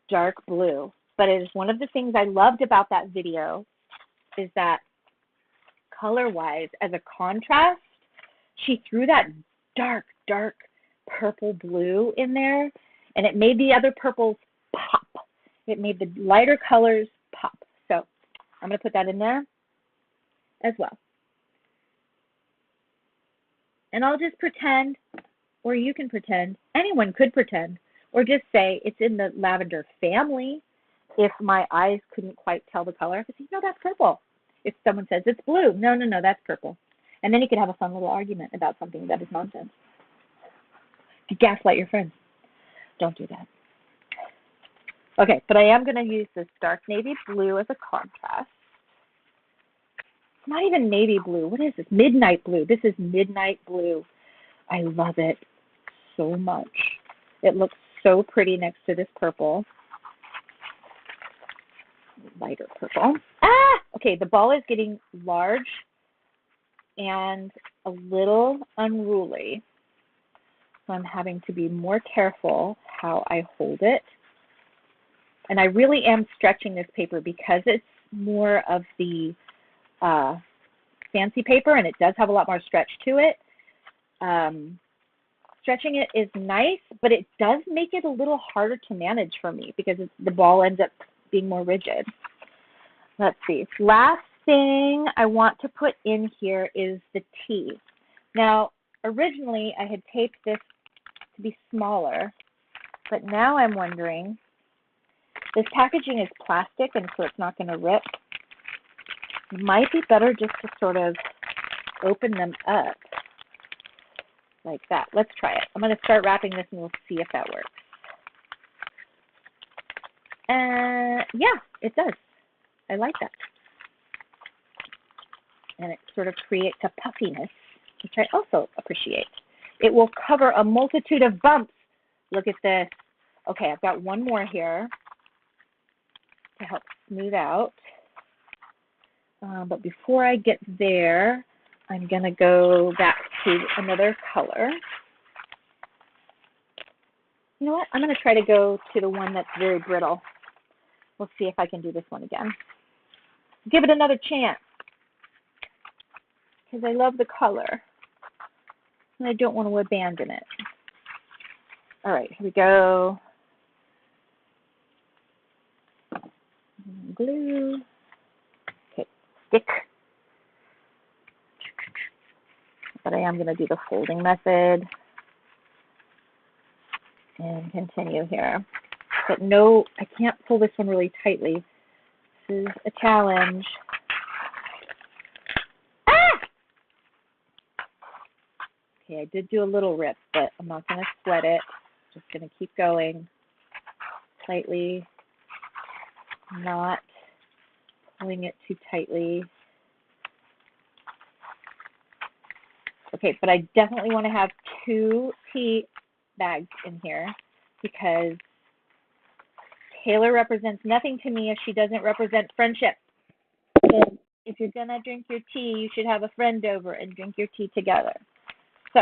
dark blue. But it is one of the things I loved about that video is that color-wise, as a contrast, she threw that dark, dark purple blue in there, and it made the other purples pop. It made the lighter colors pop. So I'm going to put that in there as well. And I'll just pretend, or you can pretend, anyone could pretend, or just say it's in the lavender family. If my eyes couldn't quite tell the color, I could say, no, that's purple. If someone says it's blue, no, that's purple. And then you could have a fun little argument about something that is nonsense. You gaslight your friends. Don't do that. Okay, but I am going to use this dark navy blue as a contrast. It's not even navy blue. What is this? Midnight blue. This is midnight blue. I love it so much. It looks so pretty next to this purple. Lighter purple. Okay, the ball is getting large and a little unruly. So I'm having to be more careful how I hold it. And I really am stretching this paper because it's more of the fancy paper and it does have a lot more stretch to it. Stretching it is nice, but it does make it a little harder to manage for me because the ball ends up being more rigid. Let's see. Last thing I want to put in here is the T. Now, originally I had taped this to be smaller, but now I'm wondering, this packaging is plastic and so it's not going to rip. It might be better just to sort of open them up like that. Let's try it. I'm going to start wrapping this and we'll see if that works. Yeah, it does. I like that. And it sort of creates a puffiness, which I also appreciate. It will cover a multitude of bumps. Look at this. Okay, I've got one more here to help smooth out. But before I get there, I'm going to go back to another color. You know what? I'm going to try to go to the one that's very brittle. We'll see if I can do this one again. Give it another chance because I love the color and I don't want to abandon it. All right, here we go. Glue. Okay, stick. But I am going to do the folding method and continue here. But no, I can't pull this one really tightly. This is a challenge. Okay, I did do a little rip, but I'm not going to sweat it. Just going to keep going slightly, not pulling it too tightly. Okay, but I definitely want to have 2 tea bags in here because Taylor represents nothing to me if she doesn't represent friendship. And if you're going to drink your tea, you should have a friend over and drink your tea together. So,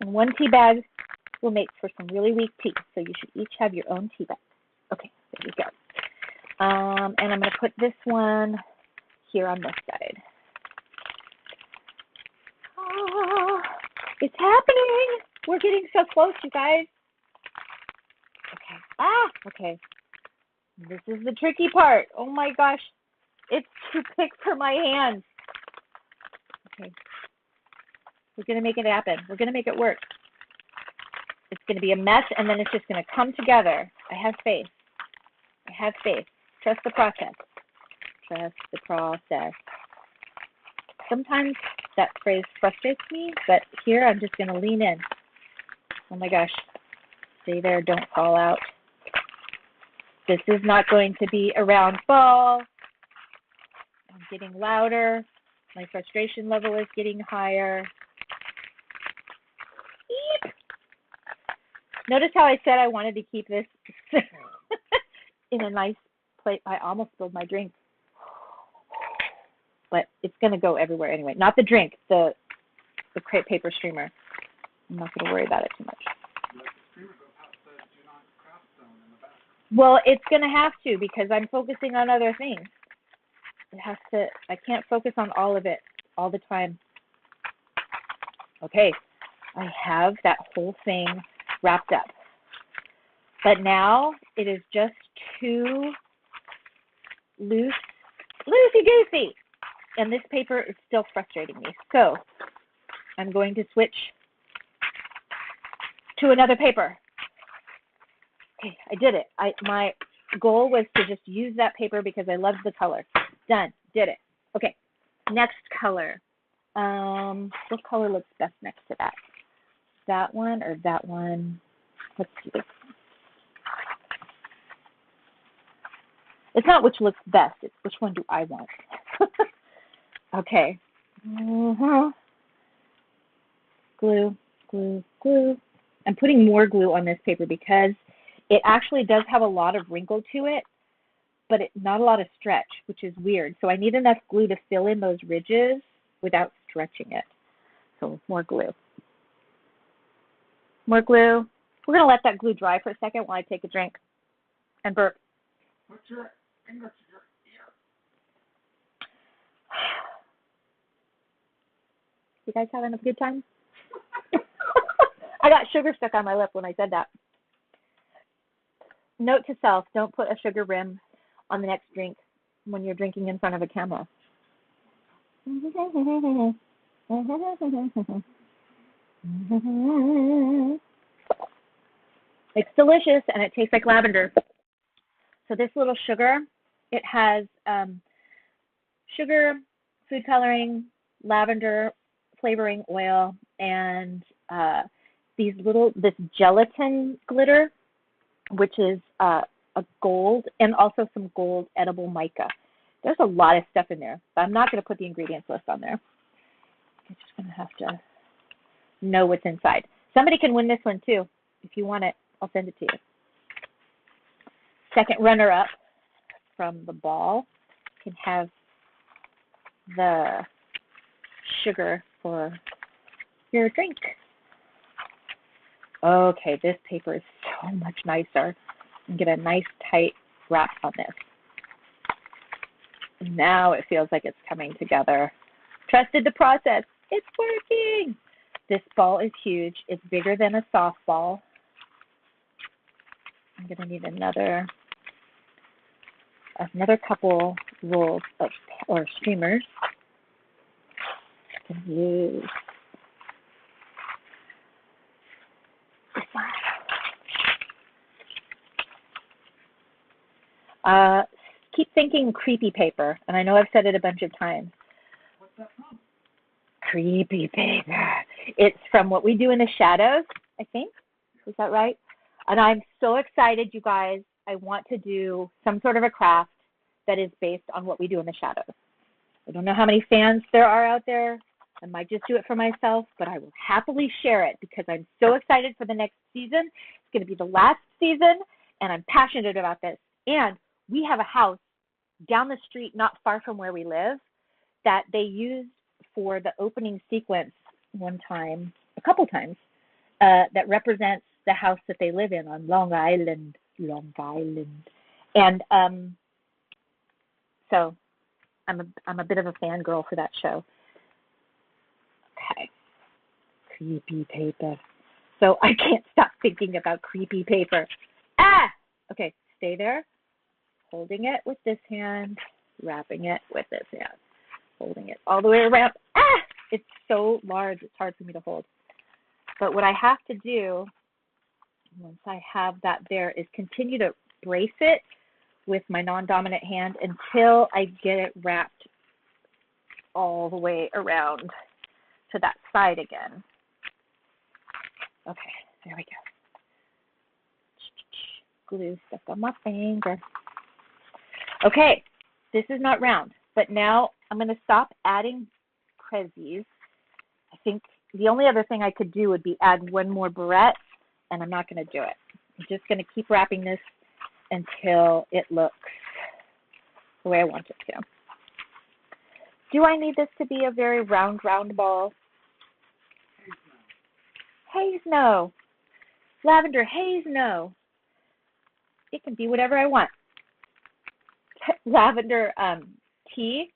and 1 tea bag will make for some really weak tea. So you should each have your own tea bag. Okay, there you go. And I'm going to put this one here on this side. Oh, it's happening. We're getting so close, you guys. Okay. Okay. This is the tricky part. Oh my gosh. It's too big for my hands. Okay. We're going to make it happen. We're going to make it work. It's going to be a mess, and then it's just going to come together. I have faith. I have faith. Trust the process. Trust the process. Sometimes that phrase frustrates me, but here I'm just going to lean in. Oh my gosh. Stay there. Don't fall out. This is not going to be a round ball. I'm getting louder. My frustration level is getting higher. Eep. Notice how I said I wanted to keep this in a nice plate. I almost spilled my drink. But it's going to go everywhere anyway. Not the drink, the crepe paper streamer. I'm not going to worry about it too much. Well, it's going to have to because I'm focusing on other things. It has to. I can't focus on all of it all the time. Okay, I have that whole thing wrapped up. But now it is just too loosey-goosey. And this paper is still frustrating me. So I'm going to switch to another paper. Okay, I did it. My goal was to just use that paper because I loved the color. Done. Did it. Okay, next color. What color looks best next to that? That one or that one? Let's do this. It's not which looks best. It's which one do I want. Okay. Glue, glue, glue. I'm putting more glue on this paper because it actually does have a lot of wrinkle to it, but not a lot of stretch, which is weird. So I need enough glue to fill in those ridges without stretching it. So more glue. More glue. We're going to let that glue dry for a second while I take a drink and burp. Put your finger to your ear. You guys having a good time? I got sugar stuck on my lip when I said that. Note to self, don't put a sugar rim on the next drink when you're drinking in front of a camera. It's delicious and it tastes like lavender. So this little sugar, it has sugar, food coloring, lavender flavoring oil, and this gelatin glitter, which is a gold, and also some gold edible mica. There's a lot of stuff in there, but I'm not going to put the ingredients list on there. I'm just going to have to know what's inside. Somebody can win this one too. If you want it, I'll send it to you. Second runner-up from the ball can have the sugar for your drink. Okay, this paper is so much nicer. And get a nice tight wrap on this. Now it feels like it's coming together. Trusted the process. It's working. This ball is huge. It's bigger than a softball. I'm going to need another couple rolls of or streamers. I can use this one. Keep thinking creepy paper, and I know I've said it a bunch of times. What's that from? creepy paper. It's from What We Do in the Shadows, I think. Is that right? And I'm so excited, you guys. I want to do some sort of a craft that is based on What We Do in the Shadows. I don't know how many fans there are out there. I might just do it for myself, but I will happily share it because I'm so excited for the next season. It's going to be the last season, and I'm passionate about this. And we have a house down the street, not far from where we live, that they used for the opening sequence one time, a couple times, that represents the house that they live in on Long Island. And so I'm a bit of a fangirl for that show. Okay. Creepy paper. So I can't stop thinking about creepy paper. Ah! Okay, stay there. Holding it with this hand, wrapping it with this hand. Holding it all the way around. Ah! It's so large, it's hard for me to hold. But what I have to do, once I have that there, is continue to brace it with my non-dominant hand until I get it wrapped all the way around to that side again. Okay, there we go. Glue stuck on my finger. Okay, this is not round, but now I'm going to stop adding prezzies. I think the only other thing I could do would be add one more barrette, and I'm not going to do it. I'm just going to keep wrapping this until it looks the way I want it to. Do I need this to be a very round ball? Haze, no. Lavender haze, no. It can be whatever I want. Lavender tea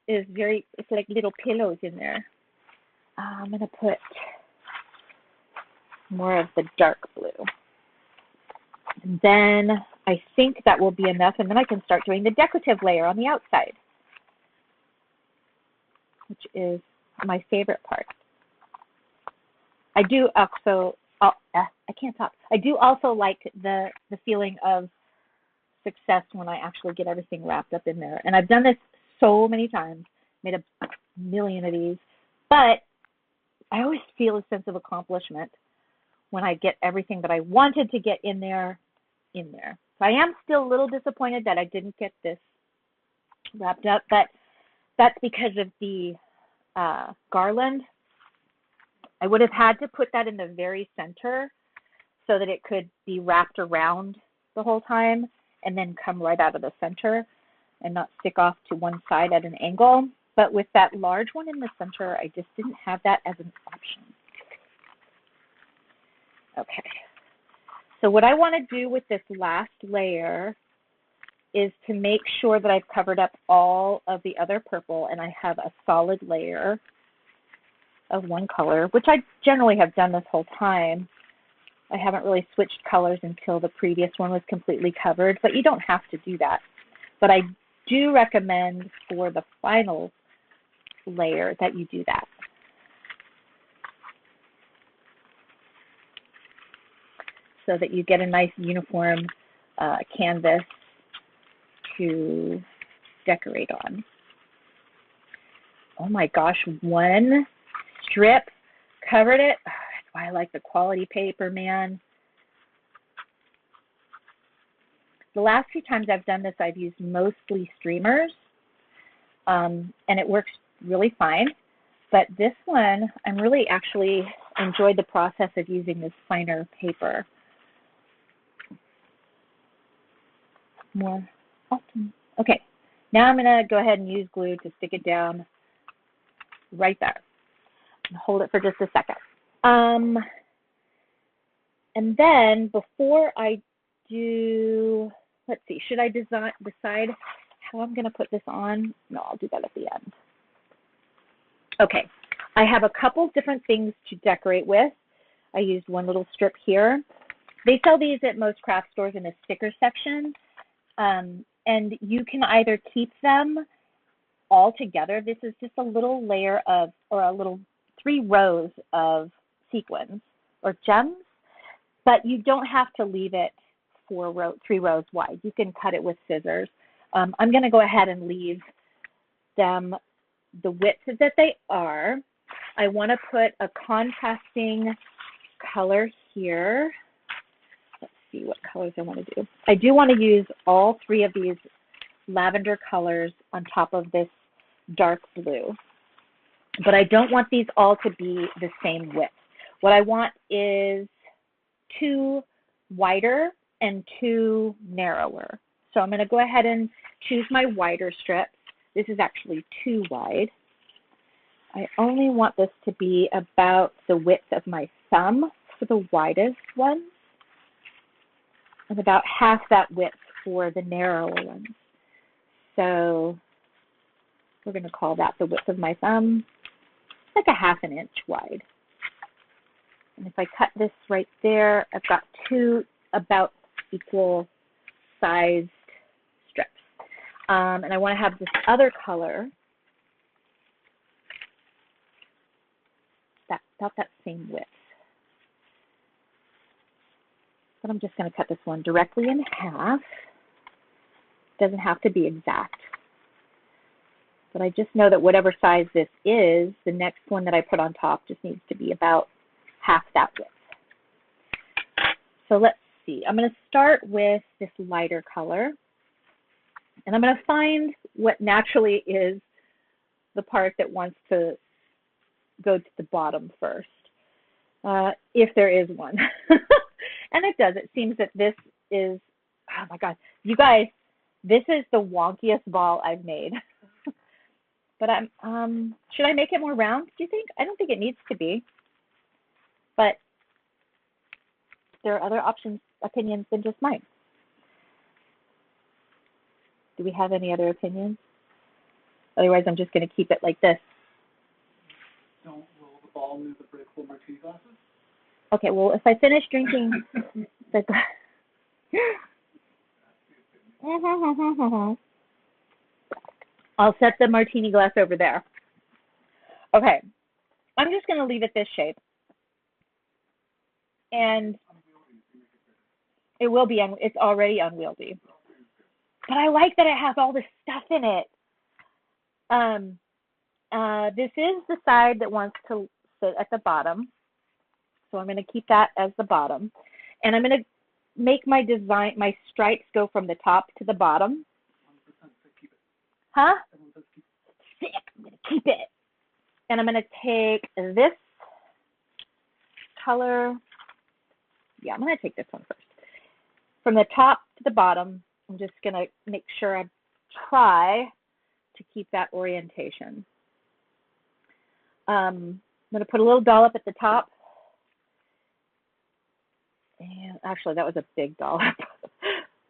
is it's like little pillows in there. I'm going to put more of the dark blue. And then I think that will be enough, and then I can start doing the decorative layer on the outside, which is my favorite part. I do also, I can't talk. I do also like the feeling of success when I actually get everything wrapped up in there. And I've done this so many times, made a million of these, but I always feel a sense of accomplishment when I get everything that I wanted to get in there. So I am still a little disappointed that I didn't get this wrapped up, but that's because of the garland. I would have had to put that in the very center so that it could be wrapped around the whole time and then come right out of the center and not stick off to one side at an angle. But with that large one in the center, I just didn't have that as an option. Okay. So what I want to do with this last layer is to make sure that I've covered up all of the other purple and I have a solid layer of one color, which I generally have done this whole time. I haven't really switched colors until the previous one was completely covered, but you don't have to do that. But I do recommend for the final layer that you do that. So that you get a nice uniform canvas to decorate on. Oh my gosh, one strip covered it. Oh, that's why I like the quality paper, man. The last few times I've done this, I've used mostly streamers, and it works really fine. But this one, I'm really actually enjoyed the process of using this finer paper. More often. Okay, now I'm going to go ahead and use glue to stick it down right there. And hold it for just a second. And then before I do, let's see, should I decide how I'm going to put this on? No, I'll do that at the end. Okay, I have a couple different things to decorate with. I used one little strip here. They sell these at most craft stores in the sticker section. And you can either keep them all together. This is just a little layer of, or a little 3 rows of sequins or gems, but you don't have to leave it 3 rows wide. You can cut it with scissors. I'm going to go ahead and leave them the width that they are. I want to put a contrasting color here. Let's see what colors I want to do. I do want to use all three of these lavender colors on top of this dark blue. But I don't want these all to be the same width. What I want is 2 wider and 2 narrower. So I'm going to go ahead and choose my wider strips. This is actually too wide. I only want this to be about the width of my thumb for the widest one, and about half that width for the narrower ones. So we're going to call that the width of my thumb, like a 1/2 inch wide. And if I cut this right there, I've got 2 about equal sized strips. And I want to have this other color that's about that same width. But I'm just going to cut this one directly in half. Doesn't have to be exact. But I just know that whatever size this is, the next one that I put on top just needs to be about half that width. So let's see. I'm going to start with this lighter color. And I'm going to find what naturally is the part that wants to go to the bottom first, if there is one. And it does. It seems that this is, oh my God, you guys, this is the wonkiest ball I've made. But should I make it more round, do you think? I don't think it needs to be. But there are other opinions than just mine. Do we have any other opinions? Otherwise, I'm just going to keep it like this. Will the ball move the breakable martini glasses? Okay, well, if I finish drinking the glass. I'll set the martini glass over there. Okay, I'm just going to leave it this shape. And it will be, it's already unwieldy. But I like that it has all this stuff in it. This is the side that wants to sit at the bottom. So I'm going to keep that as the bottom. And I'm going to make my design, my stripes go from the top to the bottom. Huh? Sick. I'm going to keep it. And I'm going to take this color. Yeah, I'm going to take this one first. From the top to the bottom, I'm just going to make sure I try to keep that orientation. I'm going to put a little dollop at the top. And actually, that was a big dollop.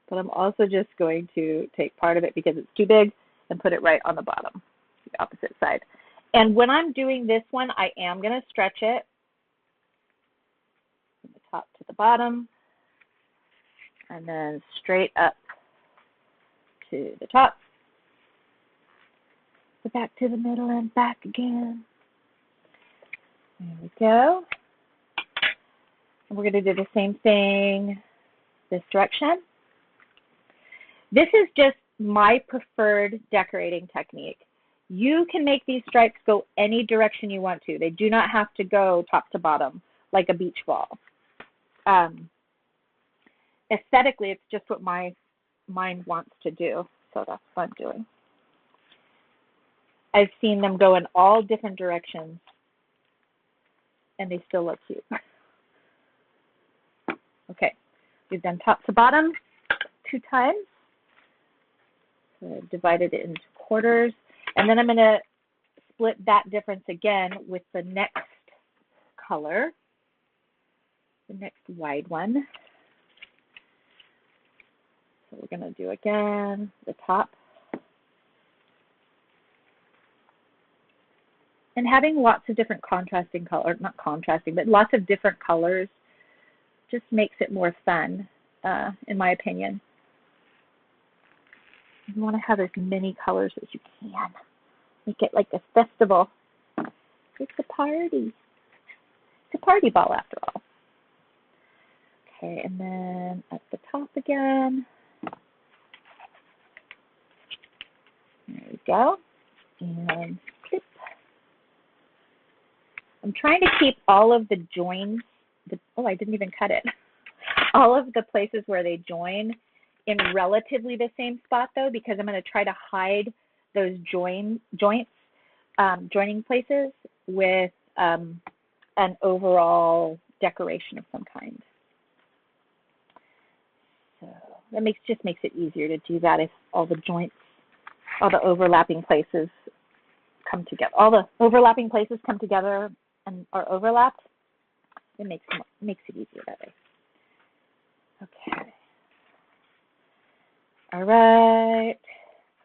But I'm also just going to take part of it because it's too big and put it right on the bottom, the opposite side. And when I'm doing this one, I am going to stretch it from the top to the bottom and then straight up to the top, back to the middle and back again. There we go. And we're going to do the same thing this direction. This is just my preferred decorating technique. You can make these stripes go any direction you want to. They do not have to go top to bottom like a beach ball. Aesthetically, it's just what my mind wants to do, so that's what I'm doing. I've seen them go in all different directions, and they still look cute. Okay, we've done top to bottom 2 times. So I've divided it into quarters, and then I'm going to split that difference again with the next color, the next wide one. So we're going to do again the top. And having lots of different contrasting colors, not contrasting, but lots of different colors just makes it more fun, in my opinion. You want to have as many colors as you can. Make it like a festival. It's a party. It's a party ball after all. Okay, and then at the top again. There we go. And clip. I'm trying to keep all of the joins, oh, I didn't even cut it. All of the places where they join in relatively the same spot though, because I'm going to try to hide those joining places with an overall decoration of some kind. So that just makes it easier to do that if all the joints, all the overlapping places come together. All the overlapping places come together and are overlapped. It makes it easier that way. Okay. All right.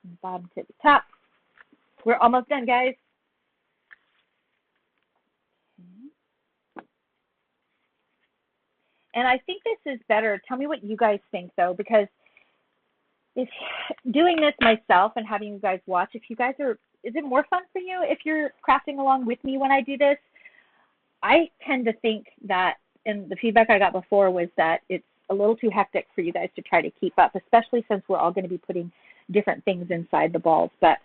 From the bottom to the top. We're almost done, guys. And I think this is better. Tell me what you guys think, though, because if doing this myself and having you guys watch, is it more fun for you if you're crafting along with me when I do this? I tend to think that, and the feedback I got before was that it's a little too hectic for you guys to try to keep up, especially since we're all going to be putting different things inside the balls. But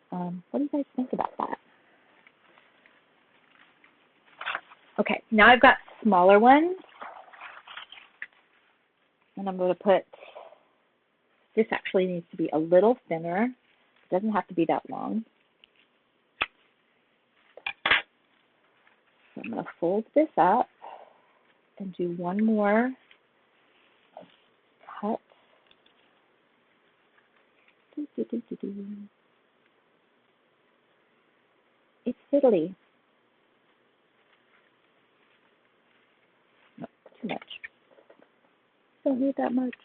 what do you guys think about that? Okay, now I've got smaller ones. And I'm going to put, this actually needs to be a little thinner. It doesn't have to be that long. So I'm going to fold this up and do one more cut. It's fiddly. No, too much. Don't need that much.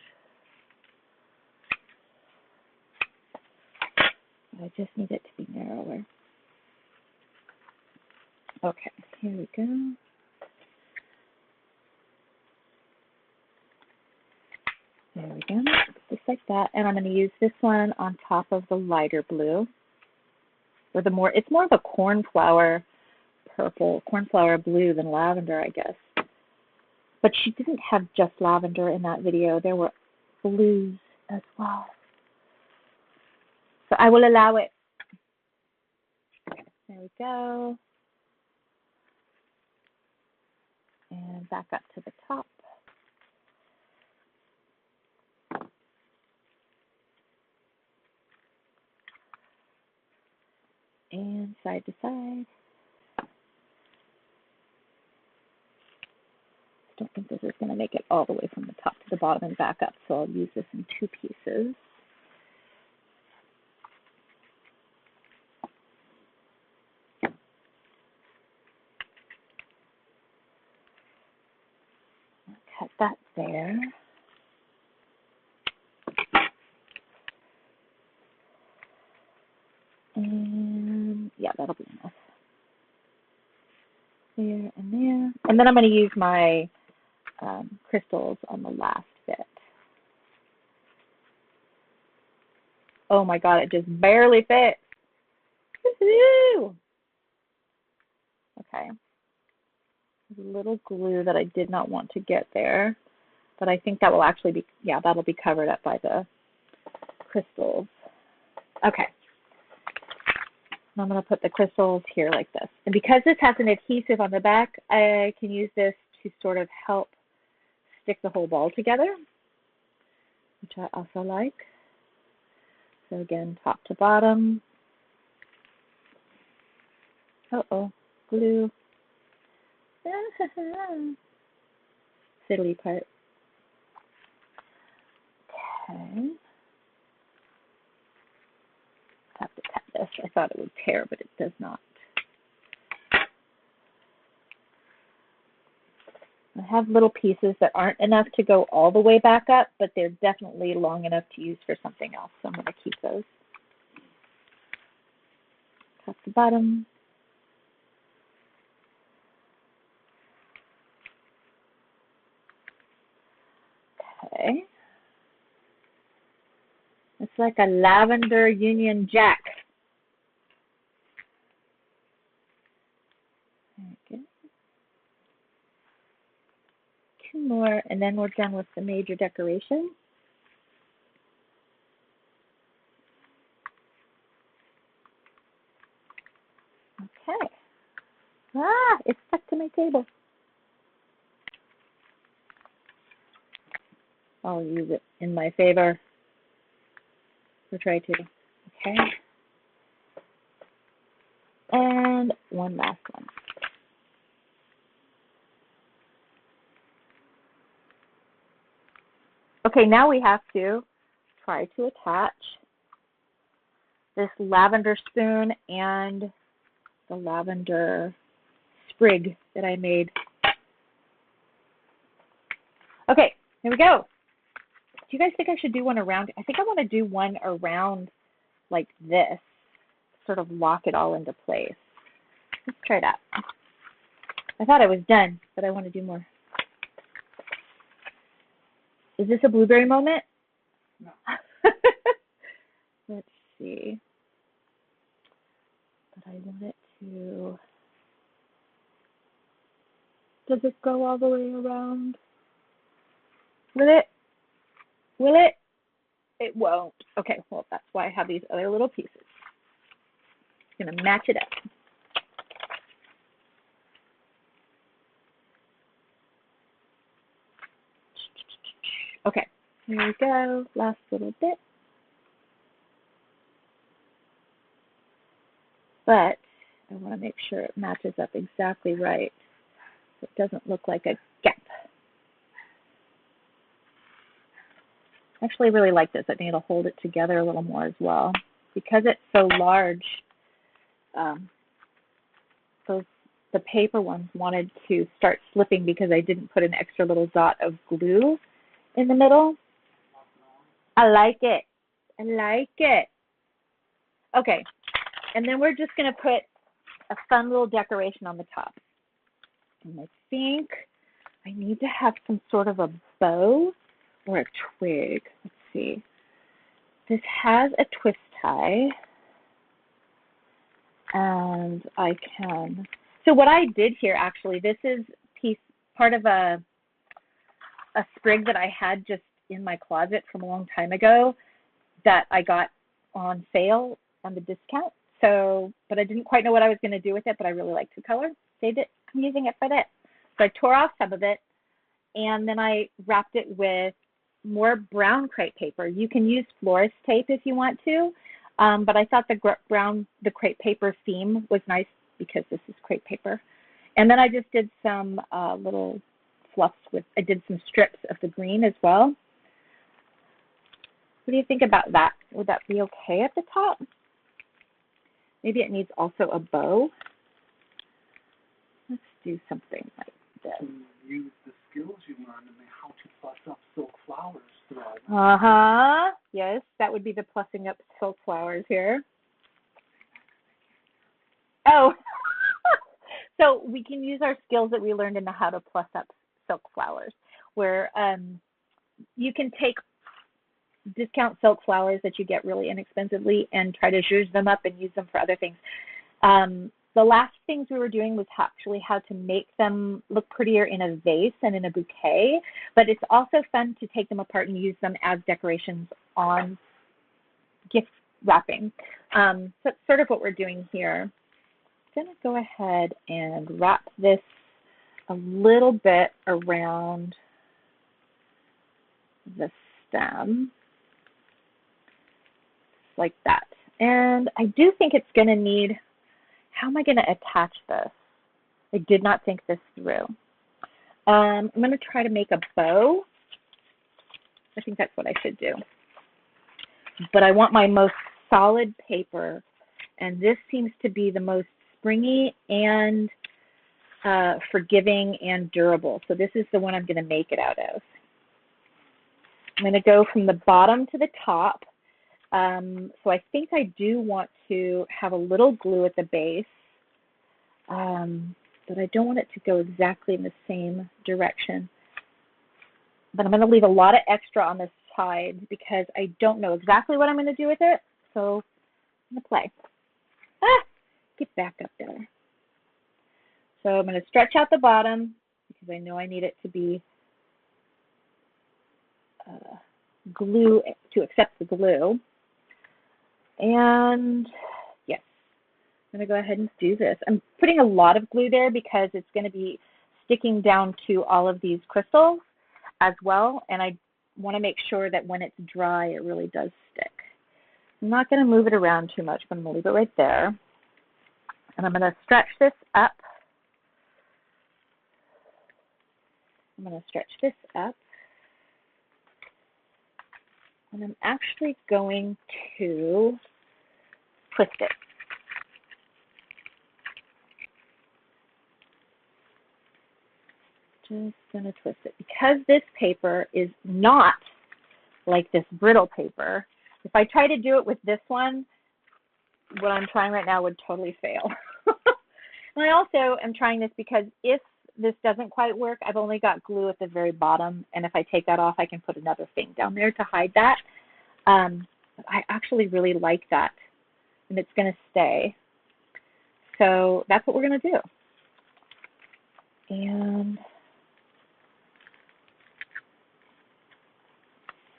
I just need it to be narrower. Okay, here we go. There we go, just like that. And I'm going to use this one on top of the lighter blue. Or it's more of a cornflower purple, cornflower blue than lavender, I guess. But she didn't have just lavender in that video. There were blues as well. So I will allow it. There we go. And back up to the top. And side to side. I don't think this is going to make it all the way from the top to the bottom and back up, so I'll use this in 2 pieces. Cut that there. And yeah, that'll be enough. There and there. And then I'm going to use my crystals on the last bit. Oh my God, it just barely fits. Woohoo! Okay. There's a little glue that I did not want to get there, but I think that will actually be, yeah, that'll be covered up by the crystals. Okay. And I'm going to put the crystals here like this. And because this has an adhesive on the back, I can use this to sort of help stick the whole ball together, which I also like. So again, top to bottom. Uh-oh, glue. Fiddly part. Okay. Have to cut this. I thought it would tear, but it does not. I have little pieces that aren't enough to go all the way back up, but they're definitely long enough to use for something else, so I'm going to keep those. Top to bottom. Okay. It's like a lavender Union Jack. There we go. 2 more, and then we're done with the major decoration. Okay. Ah, it's stuck to my table. I'll use it in my favor. Or try to. Okay. And one last one. Okay, now we have to try to attach this lavender spoon and the lavender sprig that I made. Okay, here we go. Do you guys think I should do one around? I think I want to do one around like this, sort of lock it all into place. Let's try that. I thought I was done, but I want to do more. Is this a blueberry moment? No. Let's see. But I want it to. Does it go all the way around? Will it? Will it? It won't. Okay, well, that's why I have these other little pieces. I'm going to match it up. Okay, here we go. Last little bit. But I want to make sure it matches up exactly right so it doesn't look like a gap. Actually, I really like this. I think it'll hold it together a little more as well. Because it's so large, the paper ones wanted to start slipping because I didn't put an extra little dot of glue in the middle. I like it. I like it. Okay, and then we're just going to put a fun little decoration on the top. And I think I need to have some sort of a bow or a twig. Let's see. This has a twist tie. And I can. So what I did here, actually, this is part of a sprig that I had just in my closet from a long time ago that I got on sale on the discount. So, but I didn't quite know what I was going to do with it, but I really liked the color. Saved it. I'm using it for that. So I tore off some of it, and then I wrapped it with more brown crepe paper. You can use florist tape if you want to. But I thought the crepe paper theme was nice because this is crepe paper. And then I just did some little fluffs I did some strips of the green as well. What do you think about that? Would that be okay at the top? Maybe it needs also a bow. Let's do something like this. Use the skills you learned and how to fuss up silk flowers throughout. Uh-huh. Yes, that would be the plussing up silk flowers here. Oh. So we can use our skills that we learned in the how to plus up silk flowers, where you can take discount silk flowers that you get really inexpensively and try to zhuzh them up and use them for other things. The last things we were doing was actually how to make them look prettier in a vase and in a bouquet, but it's also fun to take them apart and use them as decorations on gift wrapping. So that's sort of what we're doing here. I'm going to go ahead and wrap this a little bit around the stem, like that. And I do think it's going to need, how am I going to attach this? I did not think this through. I'm going to try to make a bow. I think that's what I should do. But I want my most solid paper, and this seems to be the most springy and forgiving and durable. So this is the one I'm going to make it out of. I'm going to go from the bottom to the top. So I think I do want to have a little glue at the base, but I don't want it to go exactly in the same direction. But I'm going to leave a lot of extra on this side because I don't know exactly what I'm going to do with it. So I'm going to play. Get back up there. So I'm going to stretch out the bottom because I know I need it to be glue to accept the glue. And yes, I'm going to go ahead and do this. I'm putting a lot of glue there because it's going to be sticking down to all of these crystals as well, and I want to make sure that when it's dry, it really does stick. I'm not going to move it around too much, but I'm going to leave it right there. And I'm going to stretch this up. I'm going to stretch this up. And I'm actually going to twist it. Just going to twist it. Because this paper is not like this brittle paper, if I try to do it with this one, what I'm trying right now would totally fail. And I also am trying this because if this doesn't quite work, I've only got glue at the very bottom, and if I take that off, I can put another thing down there to hide that. I actually really like that, and it's going to stay. So that's what we're going to do. And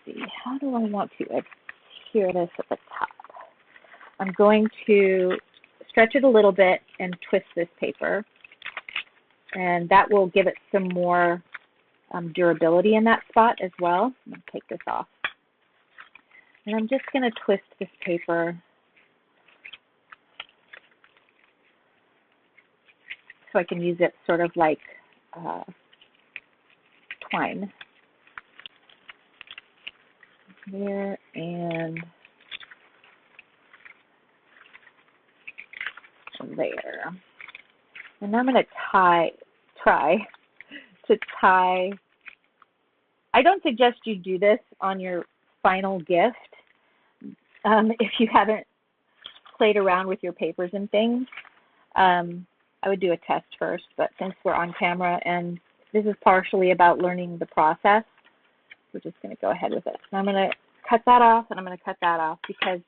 let's see, how do I want to adhere this at the top? I'm going to stretch it a little bit and twist this paper, and that will give it some more durability in that spot as well. I'm going to take this off. And I'm just going to twist this paper so I can use it sort of like twine. There and there. And I'm going to try to tie. I don't suggest you do this on your final gift if you haven't played around with your papers and things. I would do a test first, but since we're on camera and this is partially about learning the process, we're just going to go ahead with it. So I'm going to cut that off, and I'm going to cut that off because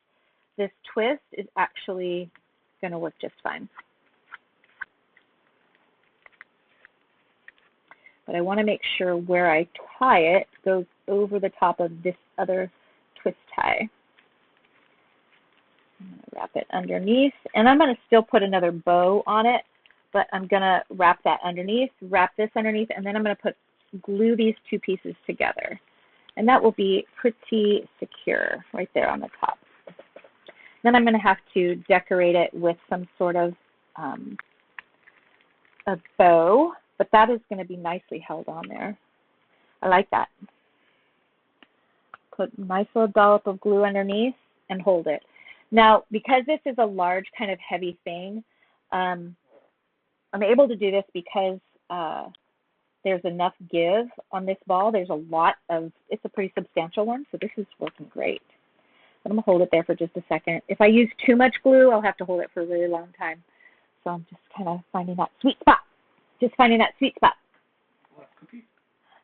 this twist is actually going to work just fine. But I want to make sure where I tie it goes over the top of this other twist tie. I'm going to wrap it underneath, and I'm going to still put another bow on it, but I'm going to wrap that underneath, wrap this underneath, and then I'm going to glue these two pieces together. And that will be pretty secure right there on the top. Then I'm going to have to decorate it with some sort of a bow, but that is going to be nicely held on there. I like that. Put a nice little dollop of glue underneath and hold it. Now, because this is a large kind of heavy thing, I'm able to do this because there's enough give on this ball. There's a lot of, it's a pretty substantial one, so this is working great. But I'm going to hold it there for just a second. If I use too much glue, I'll have to hold it for a really long time. So I'm just kind of finding that sweet spot. Just finding that sweet spot.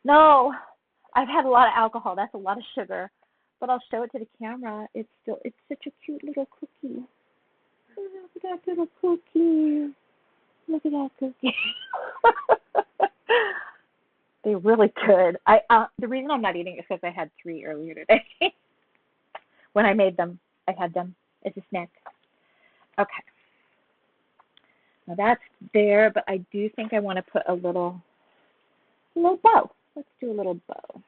No, I've had a lot of alcohol. That's a lot of sugar. But I'll show it to the camera. It's such a cute little cookie. Look at that little cookie. Look at that cookie. They're really good. The reason I'm not eating is because I had 3 earlier today. When I made them, I had them as a snack. Okay. Now that's there, but I do think I want to put a little bow. Let's do a little bow.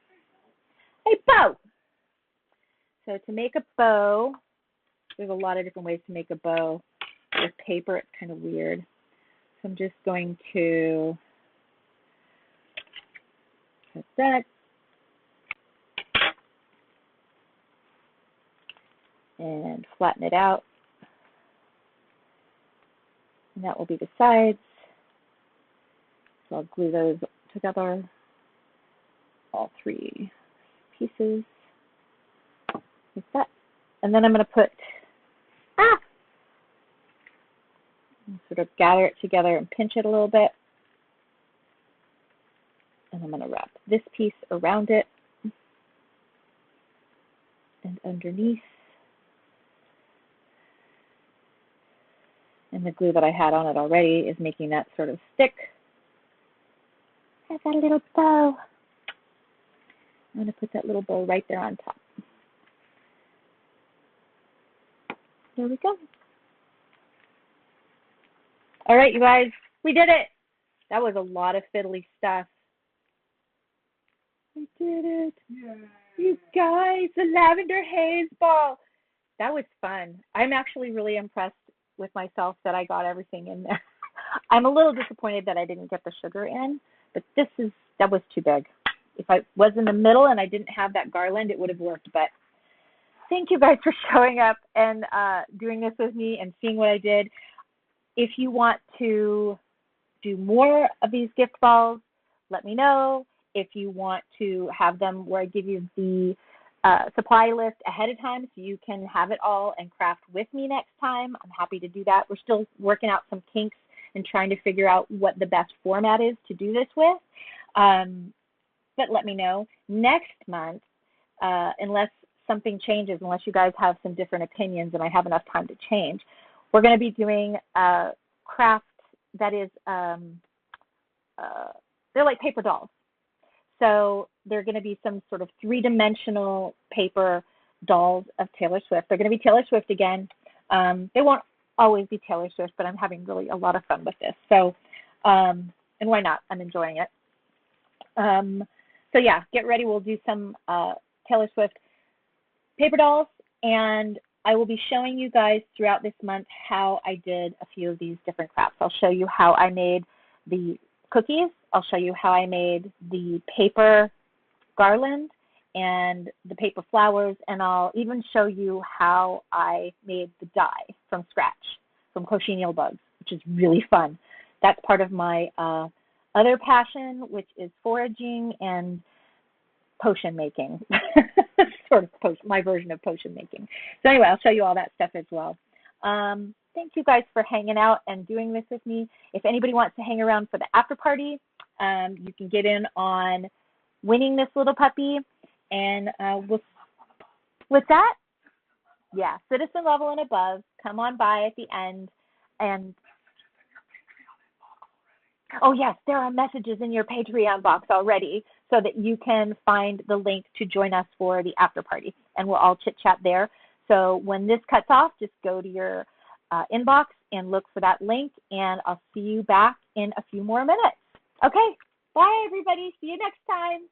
A bow! So to make a bow, there's a lot of different ways to make a bow. With paper, it's kind of weird. So I'm just going to cut that. And flatten it out. And that will be the sides. So I'll glue those together, all 3 pieces, like that. And then I'm going to put, sort of gather it together and pinch it a little bit. And I'm going to wrap this piece around it and underneath. And the glue that I had on it already is making that sort of stick. I've got a little bow. I'm going to put that little bow right there on top. There we go. All right, you guys, we did it. That was a lot of fiddly stuff. We did it. Yay. You guys, the Lavender Haze ball. That was fun. I'm actually really impressed with myself that I got everything in there. I'm a little disappointed that I didn't get the sugar in, but that was too big. If I was in the middle and I didn't have that garland, it would have worked. But thank you guys for showing up and doing this with me and seeing what I did. If you want to do more of these gift balls, let me know. If you want to have them where I give you the supply list ahead of time so you can have it all and craft with me next time, I'm happy to do that. We're still working out some kinks and trying to figure out what the best format is to do this with. But let me know. Next month, unless something changes, unless you guys have some different opinions and I have enough time to change, we're going to be doing a craft that is, they're like paper dolls. So they're going to be some sort of three-dimensional paper dolls of Taylor Swift. They're going to be Taylor Swift again. They won't always be Taylor Swift, but I'm having really a lot of fun with this. So, and why not? I'm enjoying it. So yeah, get ready. We'll do some Taylor Swift paper dolls, and I will be showing you guys throughout this month how I did a few of these different crafts. I'll show you how I made the cookies. I'll show you how I made the paper garland and the paper flowers, and I'll even show you how I made the dye from scratch from cochineal bugs, which is really fun. That's part of my other passion, which is foraging and potion making, sort of my version of potion making. So anyway, I'll show you all that stuff as well. Thank you guys for hanging out and doing this with me. If anybody wants to hang around for the after party, you can get in on winning this little puppy. And what's that? Yeah, citizen level and above. Come on by at the end. And oh yes, there are messages in your Patreon box already so that you can find the link to join us for the after party. And we'll all chit chat there. So when this cuts off, just go to your inbox and look for that link, and I'll see you back in a few more minutes. Okay, bye everybody. See you next time.